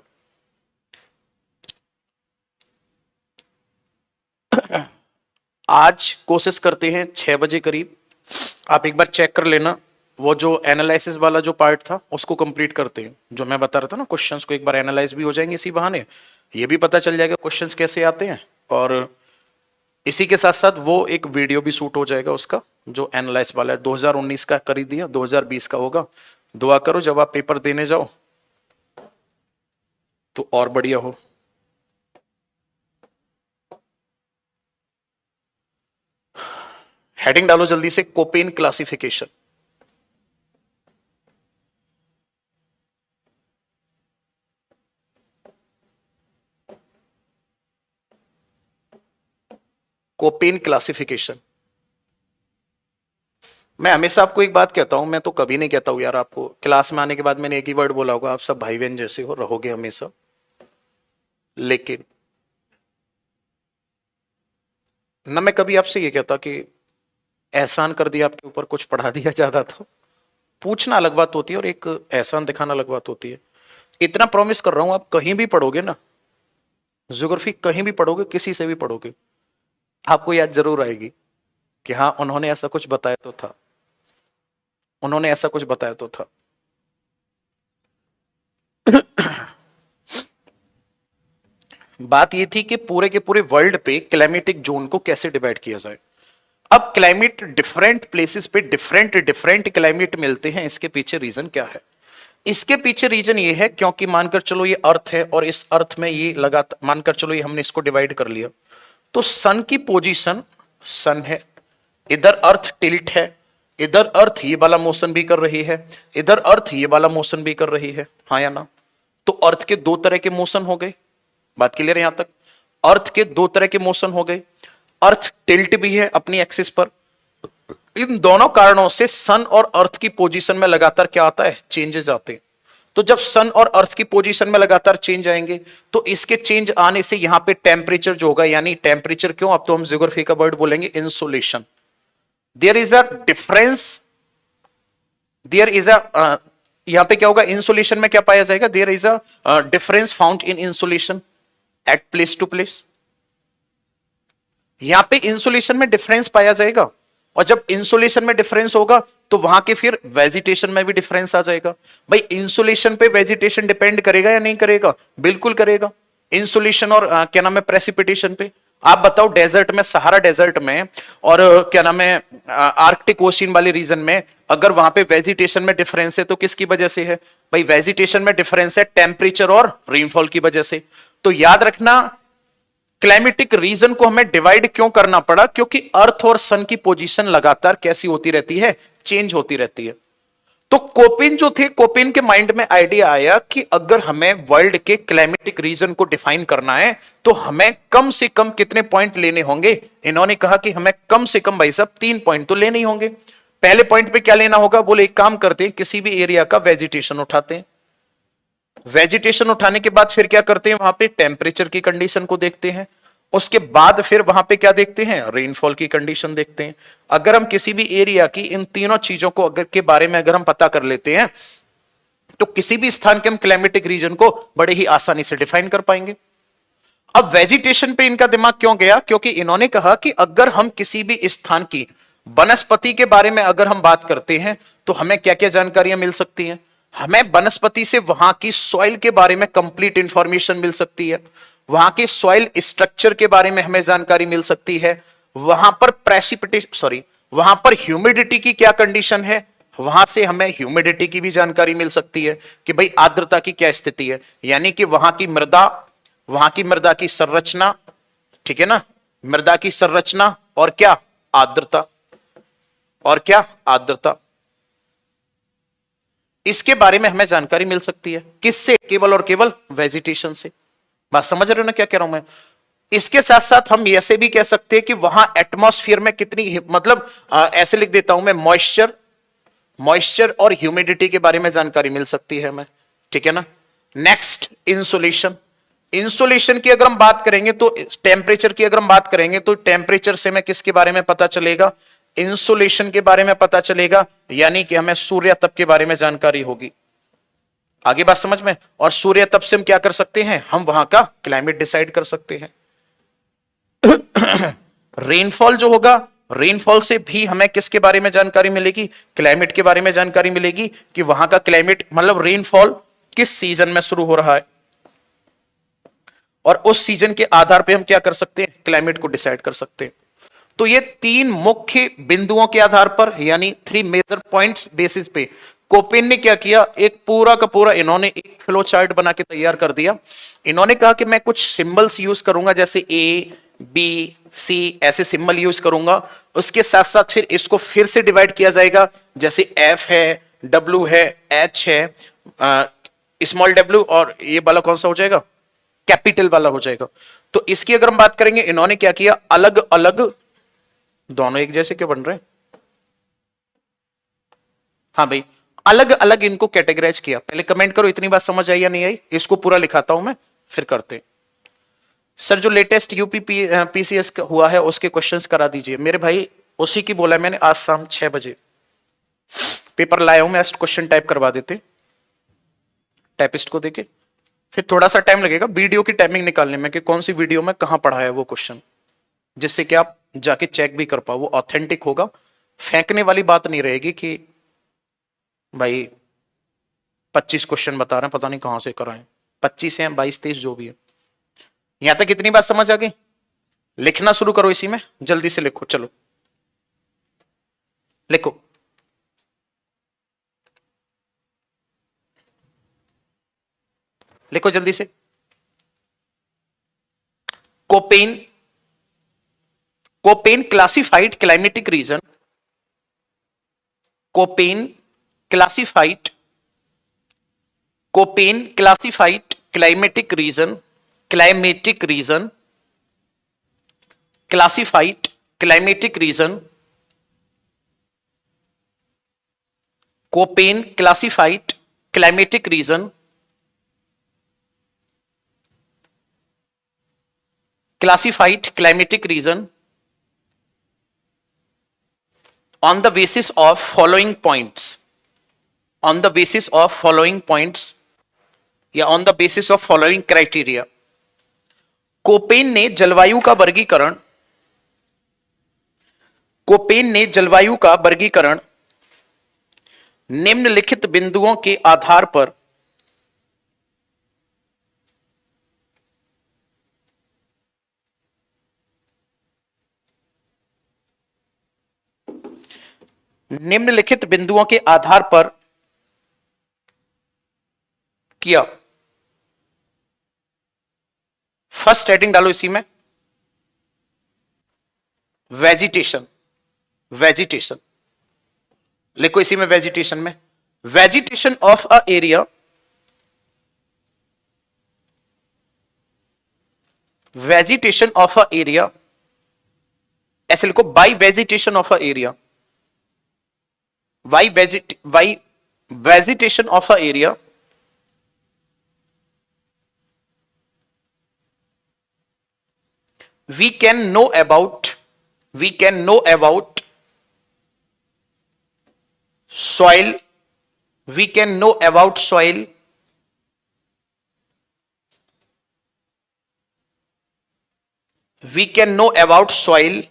आज कोशिश करते हैं 6 बजे करीब, आप एक बार चेक कर लेना, वो जो एनालिसिस वाला जो पार्ट था उसको कंप्लीट करते हैं। जो मैं बता रहा था ना, क्वेश्चंस को एक बार एनालाइज भी हो जाएंगे इसी बहाने, ये भी पता चल जाएगा क्वेश्चंस कैसे आते हैं। और इसी के साथ साथ वो एक वीडियो भी शूट हो जाएगा उसका, जो एनालाइज वाला है। 2019 का कर ही दिया, 2020 का होगा। दुआ करो जब आप पेपर देने जाओ तो और बढ़िया हो। हेडिंग डालो जल्दी से, कोपेन क्लासिफिकेशन। Koppen classification. मैं हमेशा आपको एक बात कहता हूं, मैं तो कभी नहीं कहता हूं यार, आपको क्लास में आने के बाद मैंने एक ही वर्ड बोला होगा, आप सब भाई बहन जैसे हो, रहोगे हमेशा। लेकिन ना मैं कभी आपसे ये कहता कि एहसान कर दिया आपके ऊपर, कुछ पढ़ा दिया ज्यादा, तो पूछना अलग बात होती है और एक एहसान दिखाना अलग बात होती है। इतना प्रॉमिस कर रहा हूं, आप कहीं भी पढ़ोगे ना ज्योग्राफी, कहीं भी पढ़ोगे, किसी से भी पढ़ोगे, आपको याद जरूर आएगी कि हाँ उन्होंने ऐसा कुछ बताया तो था। उन्होंने ऐसा कुछ बताया तो था। बात ये थी कि पूरे के पूरे वर्ल्ड पे क्लाइमेटिक जोन को कैसे डिवाइड किया जाए। अब क्लाइमेट डिफरेंट प्लेसेस पे डिफरेंट डिफरेंट क्लाइमेट मिलते हैं, इसके पीछे रीजन क्या है? इसके पीछे रीजन ये है क्योंकि मानकर चलो ये अर्थ है और इस अर्थ में ये लगातार, मानकर चलो ये हमने इसको डिवाइड कर लिया, तो सन की पोजीशन, सन है, इधर अर्थ टिल्ट है, इधर अर्थ ये वाला मोशन भी कर रही है, इधर अर्थ ये वाला मोशन भी कर रही है, हाँ या ना? तो अर्थ के दो तरह के मोशन हो गए, बात क्लियर है यहां तक? अर्थ के दो तरह के मोशन हो गए, अर्थ टिल्ट भी है अपनी एक्सिस पर। इन दोनों कारणों से सन और अर्थ की पोजीशन में लगातार क्या आता है? चेंजेस आते हैं। तो जब सन और अर्थ की पोजीशन में लगातार चेंज आएंगे तो इसके चेंज आने से यहां पे टेम्परेचर जो होगा, यानी टेम्परेचर क्यों, अब तो हम ज्योग्राफी का वर्ड बोलेंगे insolation. There is a difference, there is a, यहां पे क्या होगा? इंसोलेशन में क्या पाया जाएगा? There is a difference found in insolation at place to place. यहां पे इंसुलेशन में डिफरेंस पाया जाएगा, और जब इंसुलेशन में डिफरेंस होगा तो वहां के फिर वेजिटेशन में भी डिफरेंस आ जाएगा। भाई इंसुलेशन पे वेजिटेशन डिपेंड करेगा या नहीं करेगा? बिल्कुल करेगा। इंसुलेशन और क्या नाम है, प्रेसिपिटेशन पे। आप बताओ डेजर्ट में, सहारा डेजर्ट में और क्या नाम है आर्कटिक ओशियन वाले रीजन में, अगर वहां पे वेजिटेशन में डिफरेंस है तो किसकी वजह से है? भाई वेजिटेशन में डिफरेंस है टेम्परेचर और रेनफॉल की वजह से। तो याद रखना क्लाइमेटिक रीजन को हमें डिवाइड क्यों करना पड़ा? क्योंकि अर्थ और सन की पोजीशन लगातार कैसी होती रहती है? चेंज होती रहती है। तो कोपिन जो थे, कोपिन के माइंड में आइडिया आया कि अगर हमें वर्ल्ड के क्लाइमेटिक रीजन को डिफाइन करना है तो हमें कम से कम कितने पॉइंट लेने होंगे? इन्होंने कहा कि हमें कम से कम भाई साहब 3 पॉइंट तो लेने ही होंगे। पहले पॉइंट पे क्या लेना होगा? बोले एक काम करते हैं, किसी भी एरिया का वेजिटेशन उठाते हैं, वेजिटेशन उठाने के बाद फिर क्या करते हैं? वहां पे टेम्परेचर की कंडीशन को देखते हैं, उसके बाद फिर वहां पे क्या देखते हैं? रेनफॉल की कंडीशन देखते हैं। अगर हम किसी भी एरिया की इन तीनों चीजों को अगर के बारे में अगर हम पता कर लेते हैं तो किसी भी स्थान के हम क्लाइमेटिक रीजन को बड़े ही आसानी से डिफाइन कर पाएंगे। अब वेजिटेशन पे इनका दिमाग क्यों गया? क्योंकि इन्होंने कहा कि अगर हम किसी भी स्थान की वनस्पति के बारे में अगर हम बात करते हैं तो हमें क्या क्या जानकारियां मिल सकती हैं? हमें वनस्पति से वहां की सॉइल के बारे में कंप्लीट इंफॉर्मेशन मिल सकती है, वहां के सॉइल स्ट्रक्चर के बारे में हमें जानकारी मिल सकती है, वहां पर प्रेसिपिटेशन सॉरी वहां पर ह्यूमिडिटी की क्या कंडीशन है, वहां से हमें ह्यूमिडिटी की भी जानकारी मिल सकती है कि भाई आर्द्रता की क्या स्थिति है, यानी कि वहां की मृदा, वहां की मृदा की संरचना, ठीक है ना, मृदा की संरचना और क्या? आर्द्रता, और क्या? आर्द्रता। इसके बारे में हमें जानकारी मिल सकती है किससे? केवल और केवल वेजिटेशन से। बात समझ रहे हो ना क्या कह रहा हूं मैं? इसके साथ साथ हम ऐसे भी कह सकते हैं कि वहां एटमॉस्फेयर में कितनी, मतलब ऐसे लिख देता हूं मैं, मॉइस्चर, मॉइस्चर और ह्यूमिडिटी के बारे में जानकारी मिल सकती है हमें, ठीक है ना। नेक्स्ट इंसुलेशन, इंसुलेशन की अगर हम बात करेंगे तो टेम्परेचर की अगर हम बात करेंगे तो टेम्परेचर से हमें किसके बारे में पता चलेगा? इंसुलेशन के बारे में पता चलेगा, यानी कि हमें सूर्य तप के बारे में जानकारी होगी। आगे बात समझ में? और सूर्य तप से हम क्या कर सकते हैं? हम वहां का क्लाइमेट डिसाइड कर सकते हैं। रेनफॉल जो होगा, रेनफॉल से भी हमें किसके बारे में जानकारी मिलेगी? क्लाइमेट के बारे में जानकारी मिलेगी कि वहां का क्लाइमेट, मतलब रेनफॉल किस सीजन में शुरू हो रहा है, और उस सीजन के आधार पे हम क्या कर सकते हैं? क्लाइमेट को डिसाइड कर सकते हैं। तो ये 3 मुख्य बिंदुओं के आधार पर, यानी 3 मेजर पॉइंट्स बेसिस पे कोपेन ने क्या किया? एक पूरा का पूरा इन्होंने एक फ्लो चार्ट बना के तैयार कर दिया। इन्होंने कहा कि मैं कुछ सिंबल्स यूज करूंगा, जैसे ए बी सी, ऐसे सिंबल यूज करूंगा। उसके साथ साथ फिर इसको फिर से डिवाइड किया जाएगा, जैसे एफ है, डब्ल्यू है, एच है, स्मॉल डब्ल्यू, और ये वाला कौन सा हो जाएगा? कैपिटल वाला हो जाएगा। तो इसकी अगर हम बात करेंगे, इन्होंने क्या किया? अलग अलग, दोनों एक जैसे क्यों बन रहे हैं? हाँ भाई, अलग अलग इनको कैटेगराइज किया। पहले कमेंट करो इतनी बात समझ आई या नहीं आई, इसको पूरा लिखाता हूं मैं, फिर करते हैं। सर जो लेटेस्ट यूपी पीसीएस हुआ है उसके क्वेश्चंस करा दीजिए। मेरे भाई उसी की बोला है मैंने, आज शाम 6 बजे पेपर लाया हूं मैं, क्वेश्चन टाइप करवा देते टाइपिस्ट को देके। फिर थोड़ा सा टाइम लगेगा वीडियो की टाइमिंग निकालने में कि कौन सी वीडियो में कहां पढ़ा है वो क्वेश्चन, जिससे कि आप जाके चेक भी कर पाओ, वो ऑथेंटिक होगा। फेंकने वाली बात नहीं रहेगी कि भाई 25 क्वेश्चन बता रहे हैं, पता नहीं कहां से कराएं। 25 हैं, 22 23 जो भी है। यहां तक कितनी बात समझ आ गई? लिखना शुरू करो, इसी में जल्दी से लिखो, चलो लिखो। लिखो जल्दी से। Koppen, Koppen classified climatic reason, Koppen classified, Koppen classified climatic reason, climatic reason, classified climatic reason, Koppen classified climatic reason, classified climatic region on the basis of following points, on the basis of following points या on the basis of following criteria। Koppen ने जलवायु का वर्गीकरण, Koppen ने जलवायु का वर्गीकरण निम्नलिखित बिंदुओं के आधार पर निम्नलिखित बिंदुओं के आधार पर किया। फर्स्ट हेडिंग डालो इसी में, वेजिटेशन, वेजिटेशन लिखो इसी में, वेजिटेशन में, vegetation of a area, vegetation of a area, ऐसे लिखो, by vegetation of a area, why vegetation of a area we can know about soil, we can know about soil, we can know about soil,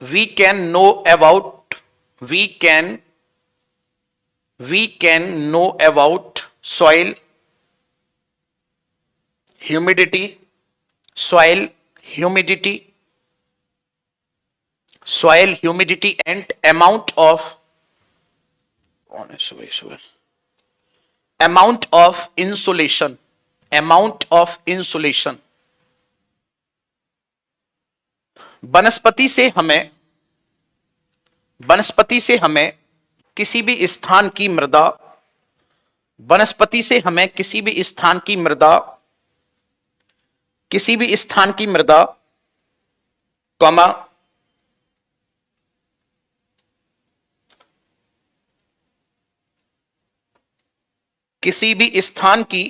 we can know about we can know about soil, humidity, soil humidity, soil humidity and amount of amount of insulation, amount of insulation। वनस्पति से हमें किसी भी स्थान की मृदा, वनस्पति से हमें किसी भी स्थान की मृदा, किसी भी स्थान की मृदा, कॉमा, किसी भी स्थान की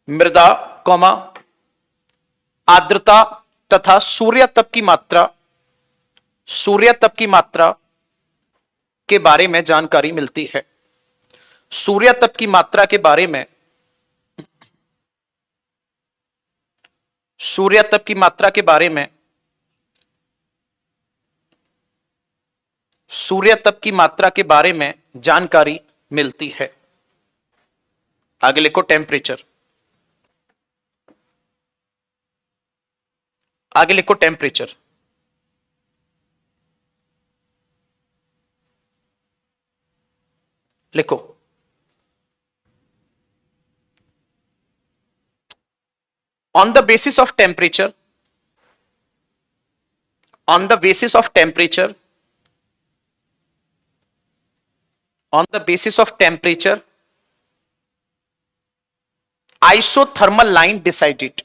मृदा, कॉमा, आर्द्रता तथा सूर्य तप की मात्रा, सूर्य तप की मात्रा के बारे में जानकारी मिलती है। सूर्य तप की मात्रा के बारे में, सूर्य तप की मात्रा के बारे में, सूर्य तप की मात्रा के बारे में जानकारी मिलती है। आगे लिखो टेम्परेचर, आगे लिखो टेम्परेचर, लिखो on the basis of temperature, on the basis of temperature, on the basis of temperature, isothermal line decided,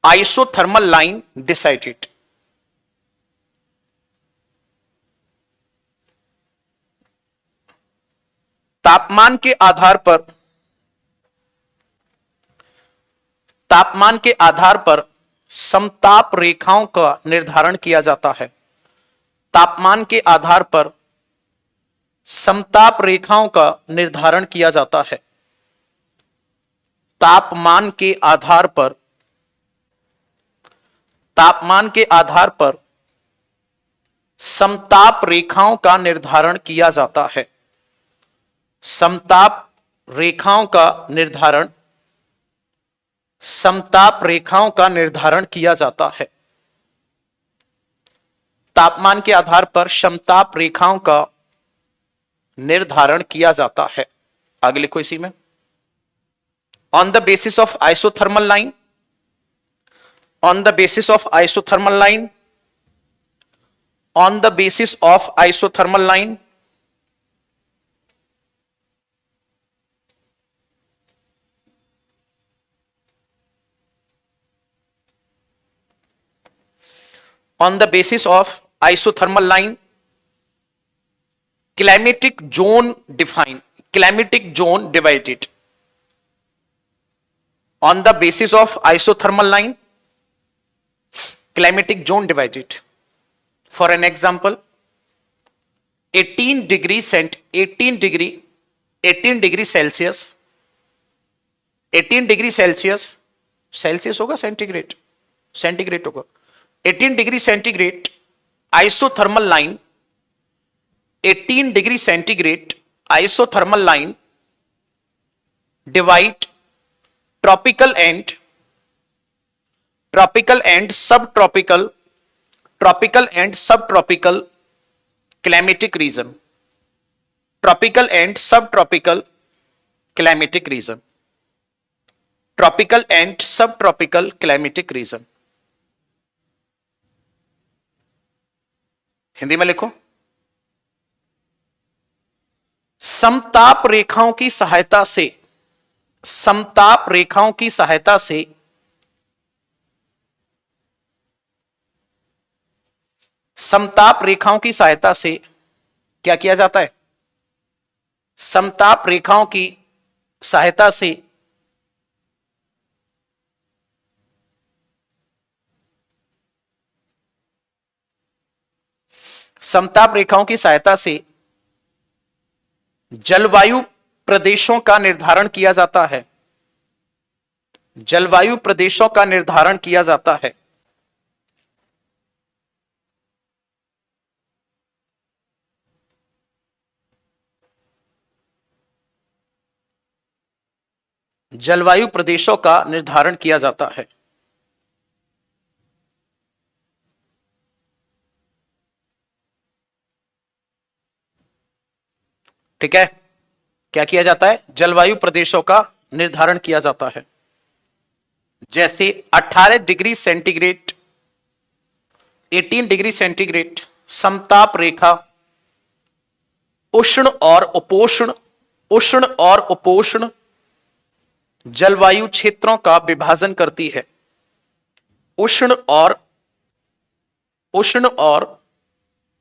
isothermal line decided, तापमान के आधार पर, तापमान के आधार पर समताप रेखाओं का निर्धारण किया जाता है। तापमान के आधार पर समताप रेखाओं का निर्धारण किया जाता है। तापमान के आधार पर, तापमान के आधार पर समताप रेखाओं का निर्धारण किया जाता है। समताप रेखाओं का निर्धारण, समताप रेखाओं का निर्धारण किया जाता है। तापमान के आधार पर समताप रेखाओं का निर्धारण किया जाता है। आगे लिखो इसी में, on the basis of isothermal line, on the basis of isothermal line, on the basis of isothermal line, on the basis of isothermal line, climatic zone define, climatic zone divided, on the basis of isothermal line, climatic zone divided. For an example, 18 degree cent 18 degree Celsius, 18 degree Celsius, Celsius होगा centigrade, centigrade होगा, 18 degree centigrade isothermal line, 18 degree centigrade isothermal line divide tropical and subtropical, tropical and subtropical climatic region, tropical and subtropical climatic region, tropical and subtropical climatic region. Hindi में लिखो, समताप रेखाओं की सहायता से, समताप रेखाओं की सहायता से समताप रेखाओं की सहायता से क्या किया जाता है? समताप रेखाओं की सहायता से समताप रेखाओं की सहायता से जलवायु प्रदेशों का निर्धारण किया जाता है, जलवायु प्रदेशों का निर्धारण किया जाता है। जलवायु प्रदेशों का निर्धारण किया जाता है। ठीक है, क्या किया जाता है? जलवायु प्रदेशों का निर्धारण किया जाता है। जैसे 18 डिग्री सेंटीग्रेड, 18 डिग्री सेंटीग्रेड समताप रेखा उष्ण और उपोष्ण, उष्ण और उपोष्ण जलवायु क्षेत्रों का विभाजन करती है। उष्ण और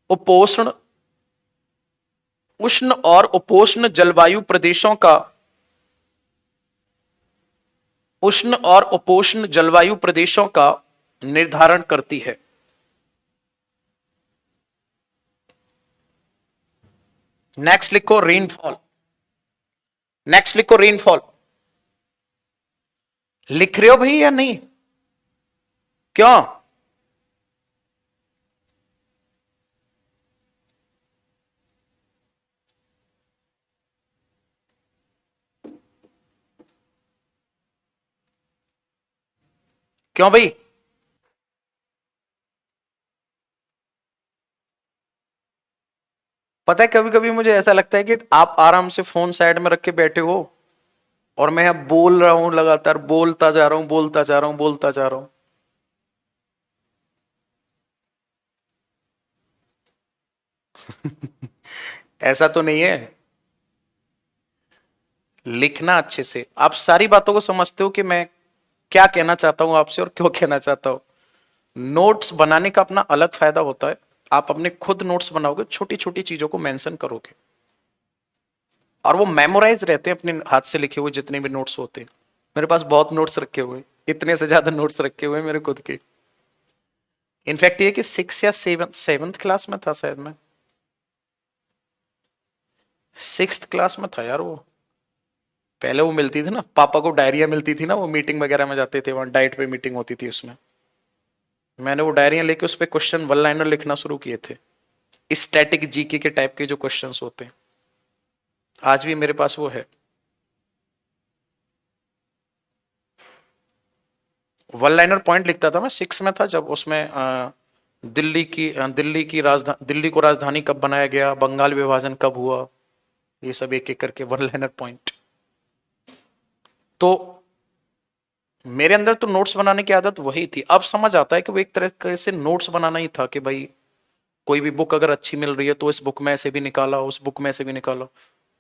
उपोष्ण, उष्ण और उपोष्ण जलवायु प्रदेशों का, उष्ण और उपोष्ण जलवायु प्रदेशों का निर्धारण करती है। नेक्स्ट लिखो रेनफॉल, नेक्स्ट लिखो रेनफॉल। लिख रहे हो भाई या नहीं? क्यों? क्यों भाई? पता है कभी कभी मुझे ऐसा लगता है कि आप आराम से फोन साइड में रख के बैठे हो और मैं अब बोल रहा हूं, लगातार बोलता जा रहा हूं, बोलता जा रहा हूं, बोलता जा रहा हूं। ऐसा तो नहीं है। लिखना अच्छे से, आप सारी बातों को समझते हो कि मैं क्या कहना चाहता हूं आपसे और क्यों कहना चाहता हूं। नोट्स बनाने का अपना अलग फायदा होता है। आप अपने खुद नोट्स बनाओगे, छोटी छोटी चीजों को मेंशन करोगे और वो मेमोराइज रहते हैं अपने हाथ से लिखे हुए जितने भी नोट्स होते हैं। मेरे पास बहुत नोट्स रखे हुए, इतने से ज्यादा नोट्स रखे हुए मेरे खुद के। इनफैक्ट ये कि 6 या 7th क्लास में था शायद, मैं 6th क्लास में था यार। वो पहले वो मिलती थी ना, पापा को डायरिया मिलती थी ना, वो मीटिंग वगैरह में जाते थे, वहां डाइट पे मीटिंग होती थी, उसमें मैंने वो डायरिया लेके उस पर क्वेश्चन वन लाइनर लिखना शुरू किए थे। स्टैटिक जीके के टाइप के जो क्वेश्चंस होते हैं, आज भी मेरे पास वो है। वन लाइनर पॉइंट लिखता था मैं, 6 में था जब, उसमें दिल्ली को राजधानी कब बनाया गया, बंगाल विभाजन कब हुआ, ये सब एक एक करके वन लाइनर पॉइंट। तो मेरे अंदर तो नोट्स बनाने की आदत वही थी। अब समझ आता है कि वो एक तरह से नोट्स बनाना ही था कि भाई कोई भी बुक अगर अच्छी मिल रही है तो इस बुक में से भी निकाला, उस बुक में से भी निकाला,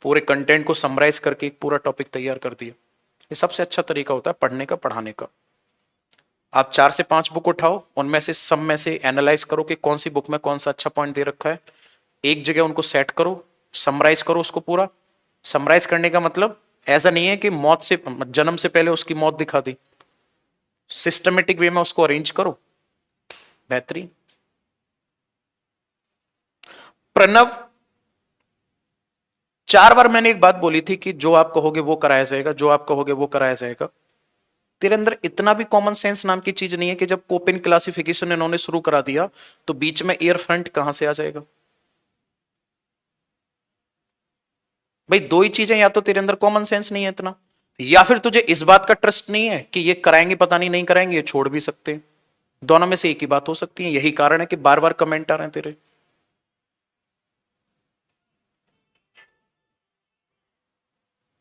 पूरे कंटेंट को समराइज करके एक पूरा टॉपिक तैयार कर दिया। ये सबसे अच्छा तरीका होता है पढ़ने का, पढ़ाने का। आप 4 से 5 बुक उठाओ, उनमें से सब में से एनालाइज करो कि कौन सी बुक में कौन सा अच्छा पॉइंट दे रखा है, एक जगह उनको सेट करो, समराइज करो उसको पूरा। समराइज करने का मतलब ऐसा नहीं है कि मौत से, जन्म से पहले उसकी मौत दिखा दी, सिस्टमेटिक वे में उसको अरेंज करो, बेहतरीन। प्रणव, 4 बार मैंने एक बात बोली थी कि जो आप कहोगे वो कराया जाएगा, जो आप कहोगे वो कराया जाएगा। तेरे अंदर इतना भी कॉमन सेंस नाम की चीज नहीं है कि जब कोपेन क्लासिफिकेशन इन्होंने शुरू करा दिया तो बीच में एयर फ्रंट कहां से आ जाएगा। भाई दो ही चीजें, या तो तेरे अंदर कॉमन सेंस नहीं है इतना, या फिर तुझे इस बात का ट्रस्ट नहीं है कि ये कराएंगे, पता नहीं नहीं कराएंगे, ये छोड़ भी सकते हैं। दोनों में से एक ही बात हो सकती है। यही कारण है कि बार बार कमेंट आ रहे हैं तेरे,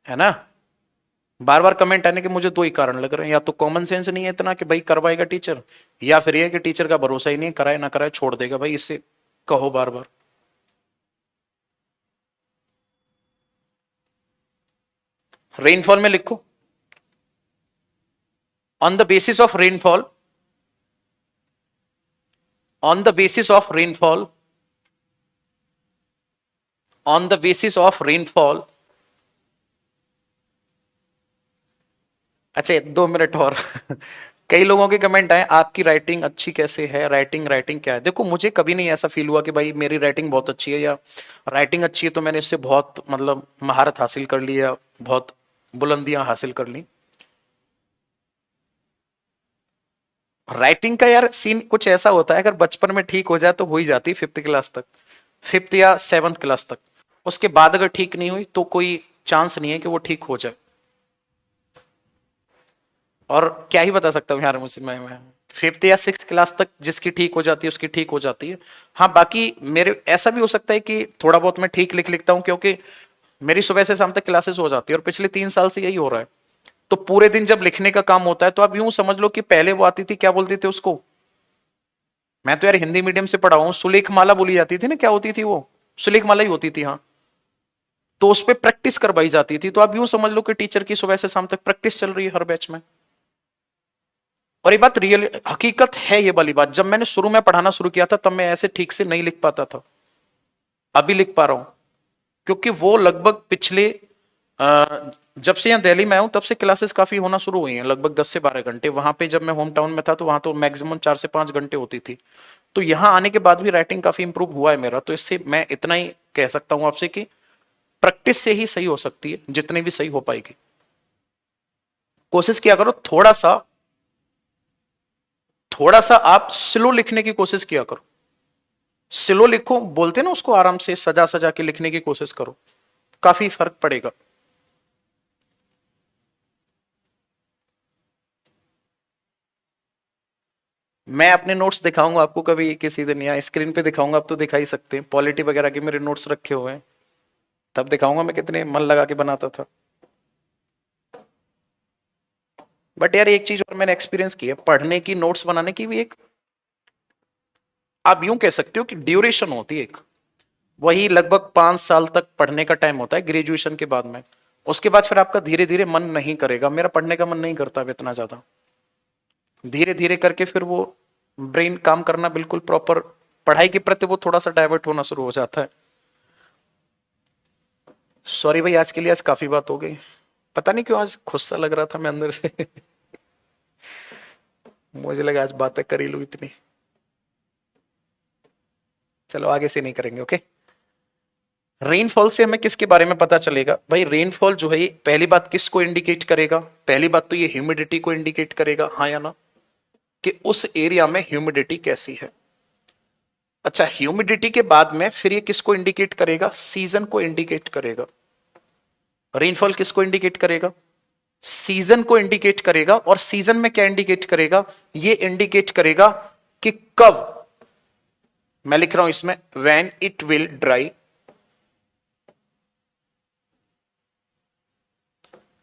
है ना। बार बार कमेंट आने के मुझे दो ही कारण लग रहे हैं, या तो कॉमन सेंस नहीं है इतना कि भाई करवाएगा टीचर, या फिर ये कि टीचर का भरोसा ही नहीं है, कराए ना कराए छोड़ देगा। भाई इससे कहो बार बार। रेनफॉल में लिखो, on the basis of rainfall, on the basis of rainfall, on the basis of rainfall. अच्छा 2 मिनट और कई लोगों के कमेंट आए, आपकी राइटिंग अच्छी कैसे है, राइटिंग राइटिंग क्या है। देखो मुझे कभी नहीं ऐसा फील हुआ कि भाई मेरी राइटिंग बहुत अच्छी है, या राइटिंग अच्छी है तो मैंने इससे बहुत मतलब महारत हासिल कर ली या बहुत बुलंदियां हासिल कर ली। राइटिंग का यार सीन कुछ ऐसा होता है, अगर बचपन में ठीक हो जाए तो हो ही जाती है 5th क्लास तक, 5th या 7th क्लास तक। उसके बाद अगर ठीक नहीं हुई तो कोई चांस नहीं है कि वो ठीक हो जाए। और क्या ही बता सकता हूँ यार, मुझसे मैं 5th या 6th क्लास तक जिसकी ठीक हो जाती है उसकी ठीक हो जाती है। हाँ बाकी मेरे ऐसा भी हो सकता है कि थोड़ा बहुत मैं ठीक लिख लिखता हूँ, क्योंकि मेरी सुबह से शाम तक क्लासेस हो जाती है और पिछले 3 साल से यही हो रहा है। तो पूरे दिन जब लिखने का काम होता है तो आप यूं समझ लो कि पहले वो आती थी, क्या बोलते थे उसको, मैं तो यार हिंदी मीडियम से पढ़ा हूं, सुलेख माला बोली जाती थी ना, क्या होती थी वो, सुलेख माला ही होती थी हाँ। तो उस पर प्रैक्टिस करवाई जाती थी। तो आप यूं समझ लो कि टीचर की सुबह से शाम तक प्रैक्टिस चल रही है हर बैच में। और ये बात रियल हकीकत है, ये वाली बात। जब मैंने शुरू में पढ़ाना शुरू किया था तब मैं ऐसे ठीक से नहीं लिख पाता था, अभी लिख पा रहा हूं। क्योंकि वो लगभग पिछले जब से यहाँ दिल्ली में आया हूं तब से क्लासेस काफी होना शुरू हुई हैं, लगभग 10 से 12 घंटे। वहां पे जब मैं होम टाउन में था तो वहां तो मैक्सिमम 4 से 5 घंटे होती थी। तो यहाँ आने के बाद भी राइटिंग काफी इंप्रूव हुआ है मेरा। तो इससे मैं इतना ही कह सकता हूं आपसे कि प्रैक्टिस से ही सही हो सकती है, जितनी भी सही हो पाएगी। कोशिश किया करो थोड़ा सा आप स्लो लिखने की कोशिश किया करो। स्लो लिखो, बोलते ना उसको, आराम से सजा सजा के लिखने की कोशिश करो, काफी फर्क पड़ेगा। मैं अपने नोट्स दिखाऊंगा आपको कभी किसी दिन, या स्क्रीन पे दिखाऊंगा, अब तो दिखा ही सकते हैं। पॉलिटी वगैरह के मेरे नोट्स रखे हुए हैं, तब दिखाऊंगा मैं कितने मन लगा के बनाता था। बट यार एक चीज और मैंने एक्सपीरियंस की है, पढ़ने की, नोट्स बनाने की भी एक, आप यूं कह सकते हो कि ड्यूरेशन होती है एक। वही लगभग 5 साल तक पढ़ने का टाइम होता है ग्रेजुएशन के बाद में। उसके बाद फिर आपका धीरे धीरे मन नहीं करेगा, मेरा पढ़ने का मन नहीं करता अब इतना ज्यादा। धीरे धीरे करके फिर वो ब्रेन काम करना बिल्कुल प्रॉपर, पढ़ाई के प्रति वो थोड़ा सा डाइवर्ट होना शुरू हो जाता है। सॉरी भाई, आज के लिए आज काफी बात हो गई। पता नहीं क्यों आज गुस्सा लग रहा था मैं अंदर से मुझे लगा आज बातें कर ही लूं इतनी। चलो आगे से नहीं करेंगे, ओके। रेनफॉल से हमें किसके बारे में पता चलेगा भाई? रेनफॉल जो है पहली बात किसको इंडिकेट करेगा? पहली बात तो ये ह्यूमिडिटी को इंडिकेट करेगा, हाँ या ना, कि उस एरिया में ह्यूमिडिटी कैसी है। अच्छा, ह्यूमिडिटी के बाद में फिर ये किसको इंडिकेट करेगा? सीजन को इंडिकेट करेगा। रेनफॉल किसको इंडिकेट करेगा? सीजन को इंडिकेट करेगा। और सीजन में क्या इंडिकेट करेगा? ये इंडिकेट करेगा कि कब, मैं लिख रहा हूं इसमें, when it will dry,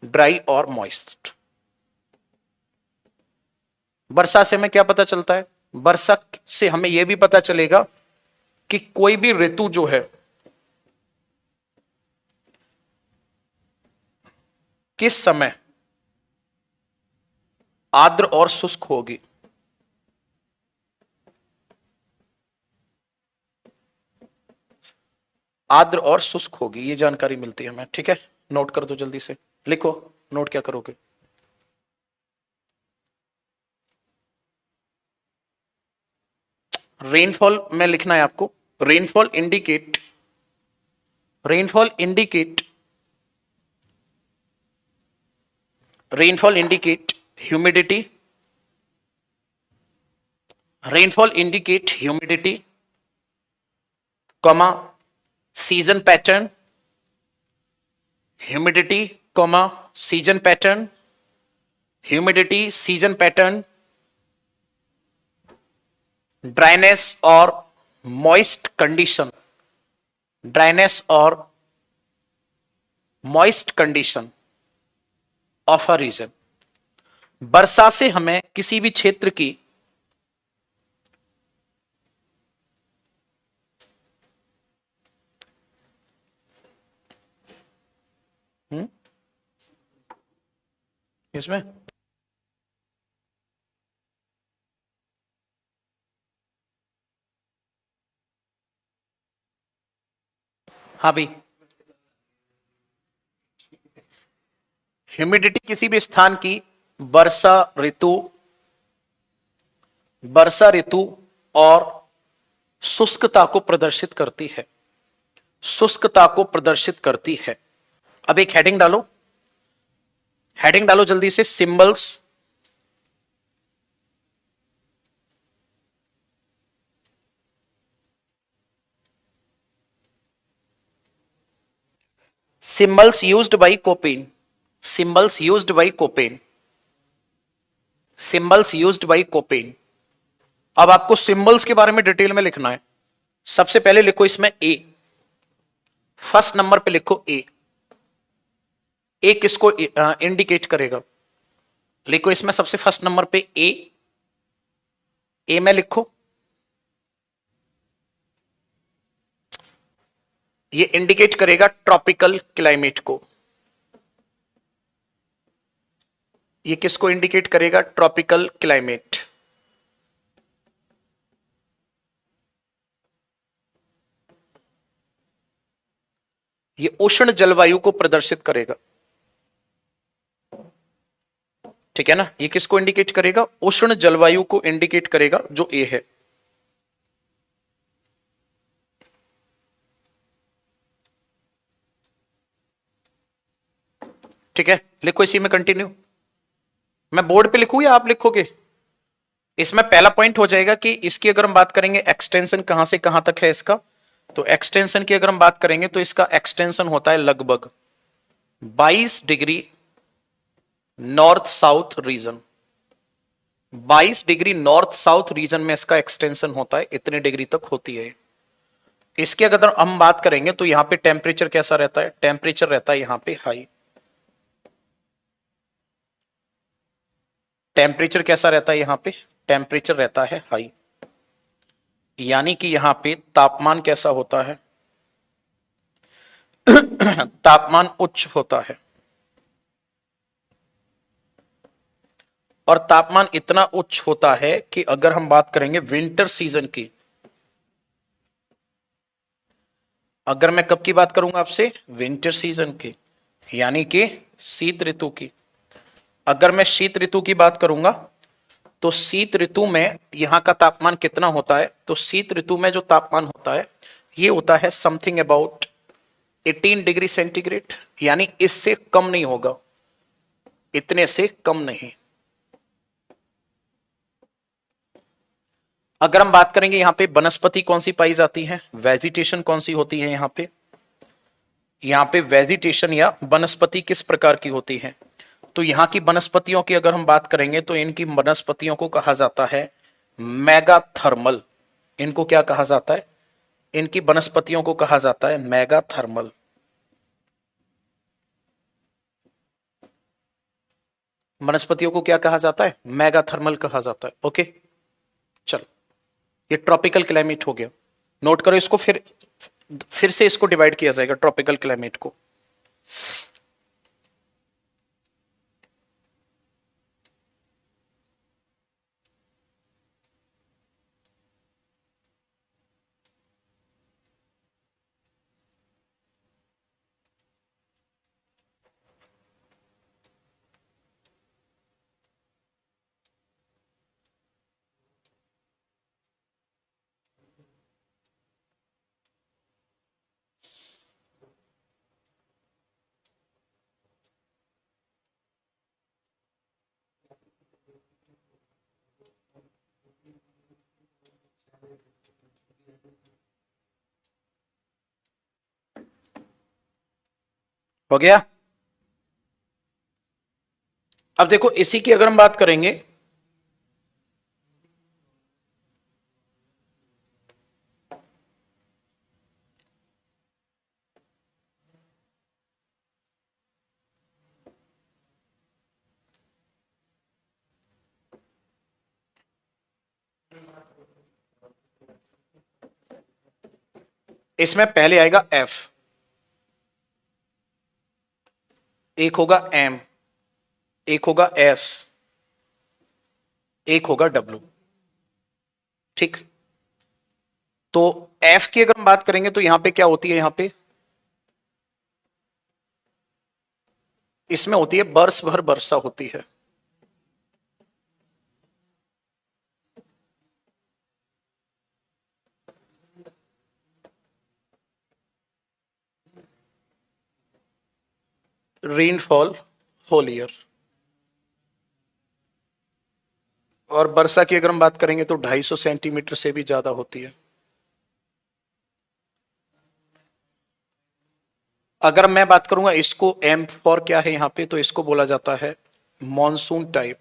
dry और मॉइस्ट। वर्षा से हमें क्या पता चलता है? वर्षा से हमें यह भी पता चलेगा कि कोई भी ऋतु जो है किस समय आर्द्र और शुष्क होगी। आर्द्र और शुष्क होगी, ये जानकारी मिलती है हमें। ठीक है, नोट कर दो जल्दी से, लिखो। नोट क्या करोगे? रेनफॉल में लिखना है आपको। Rainfall indicate, rainfall indicate, rainfall indicate humidity, rainfall indicate humidity, comma season pattern, humidity comma season pattern, humidity season pattern, dryness और मॉइस्ट कंडीशन, ड्राइनेस और moist condition of a region. वर्षा से हमें किसी भी क्षेत्र की इसमें हाँ भाई, ह्यूमिडिटी किसी भी स्थान की वर्षा ऋतु, वर्षा ऋतु और शुष्कता को प्रदर्शित करती है, शुष्कता को प्रदर्शित करती है। अब एक हेडिंग डालो, हेडिंग डालो जल्दी से, symbols, symbols used by Koppen, symbols used by Koppen, symbols used by Koppen. अब आपको सिंबल्स के बारे में डिटेल में लिखना है। सबसे पहले लिखो इसमें ए, फर्स्ट नंबर पे लिखो ए। ए किसको इंडिकेट करेगा? लिखो इसमें सबसे फर्स्ट नंबर पे ए, ए में लिखो, ये इंडिकेट करेगा ट्रॉपिकल क्लाइमेट को। ये किसको इंडिकेट करेगा? Tropical climate. ये उष्ण जलवायु को प्रदर्शित करेगा। ठीक है ना, ये किसको इंडिकेट करेगा? उष्ण जलवायु को इंडिकेट करेगा, जो ए है। ठीक है, लिखो इसी में कंटिन्यू। मैं बोर्ड पे लिखूं या आप लिखोगे? इसमें पहला पॉइंट हो जाएगा कि इसकी अगर हम बात करेंगे एक्सटेंशन कहां से कहां तक है इसका, तो एक्सटेंशन की अगर हम बात करेंगे तो इसका एक्सटेंशन होता है लगभग 22 degree north south region. 22 degree north south region में इसका एक्सटेंशन होता है, इतने डिग्री तक होती है। इसकी अगर हम बात करेंगे तो यहां पे टेम्परेचर कैसा रहता है? टेम्परेचर रहता है यहां पे हाई। टेम्परेचर कैसा रहता है यहां पे? टेम्परेचर रहता है हाई, यानी कि यहां पे तापमान कैसा होता है? तापमान उच्च होता है। और तापमान इतना उच्च होता है कि अगर हम बात करेंगे विंटर सीजन की, अगर मैं कब की बात करूंगा आपसे? विंटर सीजन की, यानी कि शीत ऋतु की। अगर मैं शीत ऋतु की बात करूंगा तो शीत ऋतु में यहां का तापमान कितना होता है? तो शीत ऋतु में जो तापमान होता है ये होता है समथिंग अबाउट 18 डिग्री सेंटीग्रेड, यानी इससे कम नहीं होगा, इतने से कम नहीं। अगर हम बात करेंगे यहां पे वनस्पति कौन सी पाई जाती है, वेजिटेशन कौन सी होती है यहां पे वेजिटेशन या वनस्पति किस प्रकार की होती है? तो यहां की वनस्पतियों की अगर हम बात करेंगे तो इनकी वनस्पतियों को कहा जाता है मेगाथर्मल। इनको क्या कहा जाता है? इनकी वनस्पतियों को कहा जाता है मेगाथर्मल। वनस्पतियों को क्या कहा जाता है? मेगाथर्मल कहा जाता है। ओके, चलो, ये ट्रॉपिकल क्लाइमेट हो गया। नोट करो इसको, फिर से इसको डिवाइड किया जाएगा ट्रॉपिकल क्लाइमेट को। हो गया? अब देखो इसी की अगर हम बात करेंगे, इसमें पहले आएगा एफ, एक होगा एम, एक होगा एस, एक होगा डब्ल्यू। ठीक, तो एफ की अगर हम बात करेंगे तो यहां पे क्या होती है? यहां पे इसमें होती है बरस भर वर्षा होती है। Rainfall whole year. और वर्षा की अगर हम बात करेंगे तो 250 सेंटीमीटर से भी ज्यादा होती है। अगर मैं बात करूंगा इसको एम फॉर क्या है यहां पे, तो इसको बोला जाता है मॉनसून टाइप।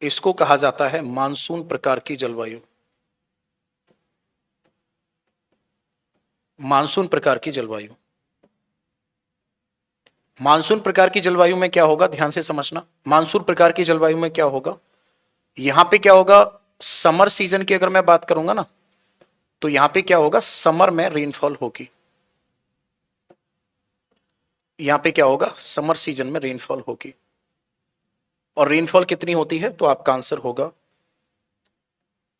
इसको कहा जाता है मानसून प्रकार की जलवायु। मानसून प्रकार की जलवायु। मानसून प्रकार की जलवायु में क्या होगा, ध्यान से समझना। मानसून प्रकार की जलवायु में क्या होगा, यहां पे क्या होगा, समर सीजन की अगर मैं बात करूंगा ना, तो यहां पे क्या होगा, समर में रेनफॉल होगी। यहां पे क्या होगा, समर सीजन में रेनफॉल होगी। और रेनफॉल कितनी होती है, तो आपका आंसर होगा,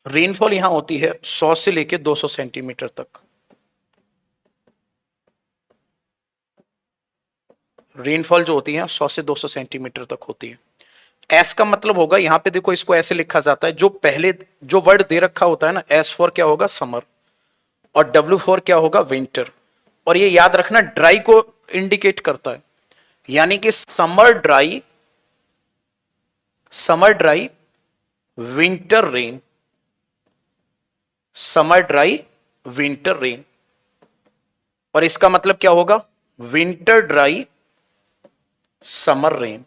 रेनफॉल यहां होती है 100 से लेकर 200 सेंटीमीटर तक। रेनफॉल जो होती है 100 से 200 सेंटीमीटर तक होती है। एस का मतलब होगा, यहां पे देखो इसको ऐसे लिखा जाता है, जो पहले जो वर्ड दे रखा होता है ना, एस फॉर क्या होगा, समर, और डब्ल्यू फॉर क्या होगा, विंटर। और ये याद रखना ड्राई को इंडिकेट करता है, यानी कि summer dry, summer dry, winter rain, summer dry, winter rain. और इसका मतलब क्या होगा, winter dry, summer rain,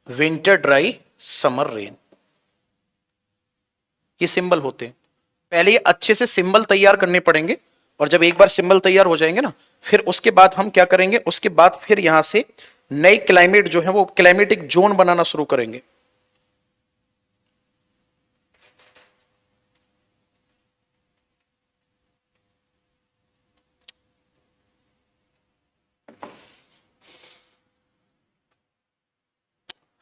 winter dry, summer rain. ये सिंबल होते हैं। पहले ये अच्छे से सिंबल तैयार करने पड़ेंगे, और जब एक बार सिंबल तैयार हो जाएंगे ना, फिर उसके बाद हम क्या करेंगे, उसके बाद फिर यहां से नई क्लाइमेट जो है वो क्लाइमेटिक जोन बनाना शुरू करेंगे।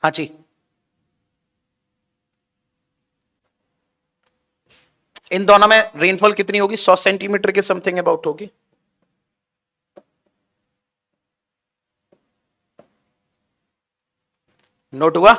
हाँ जी, इन दोनों में रेनफॉल कितनी होगी, 100 सेंटीमीटर के समथिंग अबाउट होगी। नोट हुआ?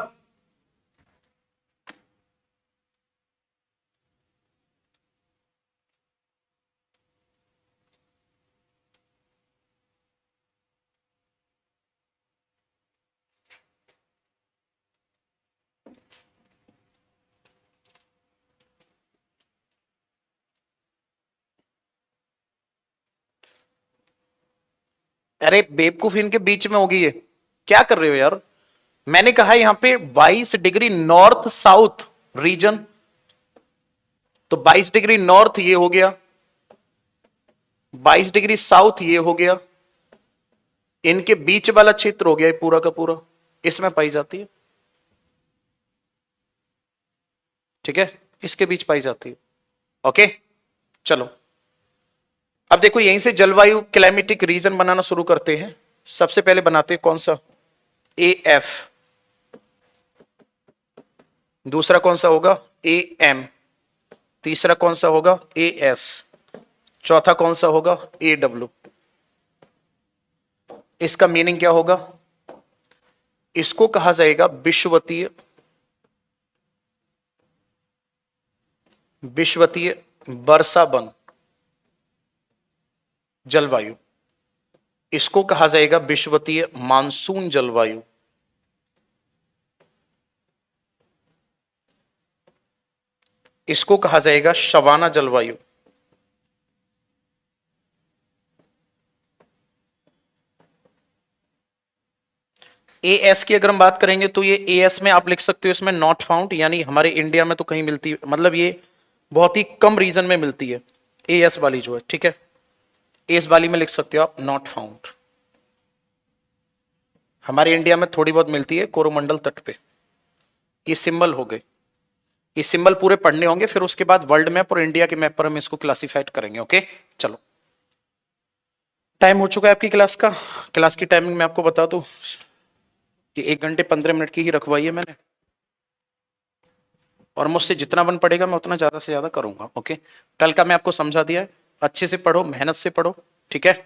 अरे बेवकूफ, इनके बीच में होगी ये, क्या कर रहे हो यार। मैंने कहा यहां पे 22 डिग्री नॉर्थ साउथ रीजन, तो 22 डिग्री नॉर्थ ये हो गया, 22 डिग्री साउथ ये हो गया, इनके बीच वाला क्षेत्र हो गया ये पूरा का पूरा, इसमें पाई जाती है। ठीक है, इसके बीच पाई जाती है। ओके, चलो अब देखो यहीं से जलवायु क्लाइमेटिक रीजन बनाना शुरू करते हैं। सबसे पहले बनाते हैं कौन सा, ए एफ, दूसरा कौन सा होगा ए एम, तीसरा कौन सा होगा ए एस, चौथा कौन सा होगा ए डब्ल्यू। इसका मीनिंग क्या होगा, इसको कहा जाएगा विश्ववतीय, विश्ववतीय वर्षावन जलवायु, इसको कहा जाएगा विश्ववतीय मानसून जलवायु, इसको कहा जाएगा शवाना जलवायु। ए एस की अगर हम बात करेंगे तो ये ए एस में आप लिख सकते हो इसमें नॉट फाउंड, यानी हमारे इंडिया में तो कहीं मिलती, मतलब ये बहुत ही कम रीजन में मिलती है ए एस वाली जो है। ठीक है, एस वाली में लिख सकते हो आप नॉट फाउंड। हमारे इंडिया में थोड़ी बहुत मिलती है कोरोमंडल तट पे। ये सिंबल हो गए, ये सिंबल पूरे पढ़ने होंगे, फिर उसके बाद वर्ल्ड मैप और इंडिया के मैप पर हम इसको क्लासिफाइड करेंगे। ओके, चलो टाइम हो चुका है आपकी क्लास का। क्लास की टाइमिंग मैं आपको बता दूं, ये 1 घंटे 15 मिनट की ही रखवाई है मैंने, और मुझसे जितना बन पड़ेगा मैं उतना ज्यादा से ज्यादा करूंगा। ओके, कल का मैं आपको समझा दिया है, अच्छे से पढ़ो, मेहनत से पढ़ो। ठीक है,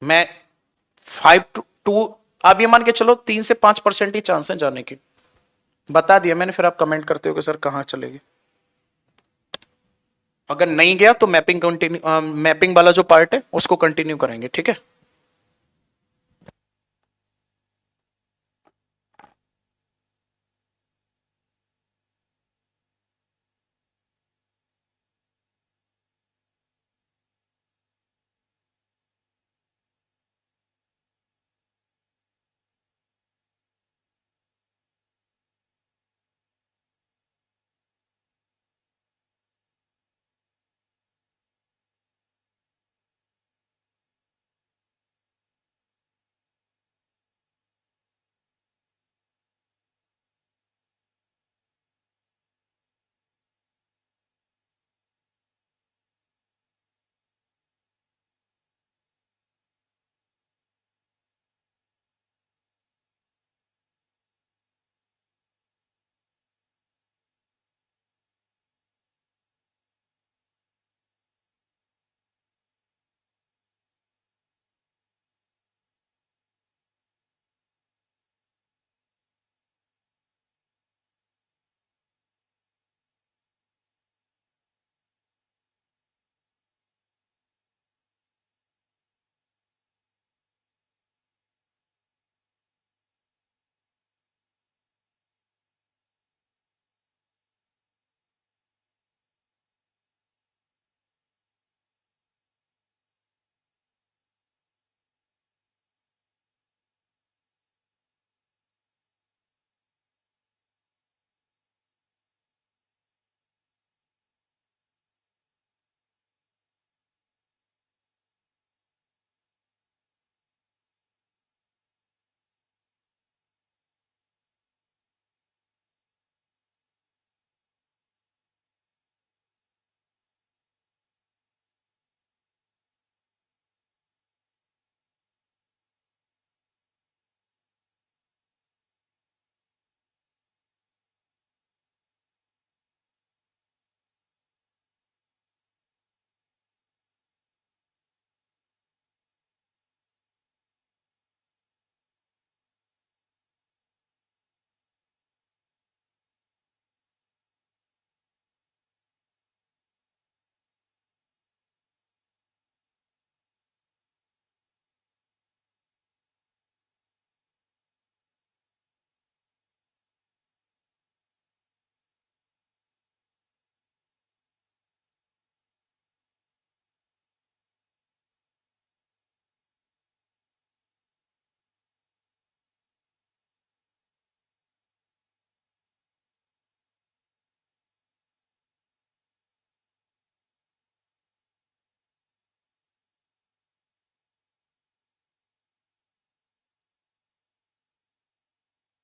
मैं 5 to 2, आप ये मान के चलो 3 से 5% ही चांस है जाने की, बता दिया मैंने। फिर आप कमेंट करते हो कि सर कहाँ चलेगी। अगर नहीं गया तो मैपिंग कंटिन्यू, मैपिंग वाला जो पार्ट है उसको कंटिन्यू करेंगे। ठीक है।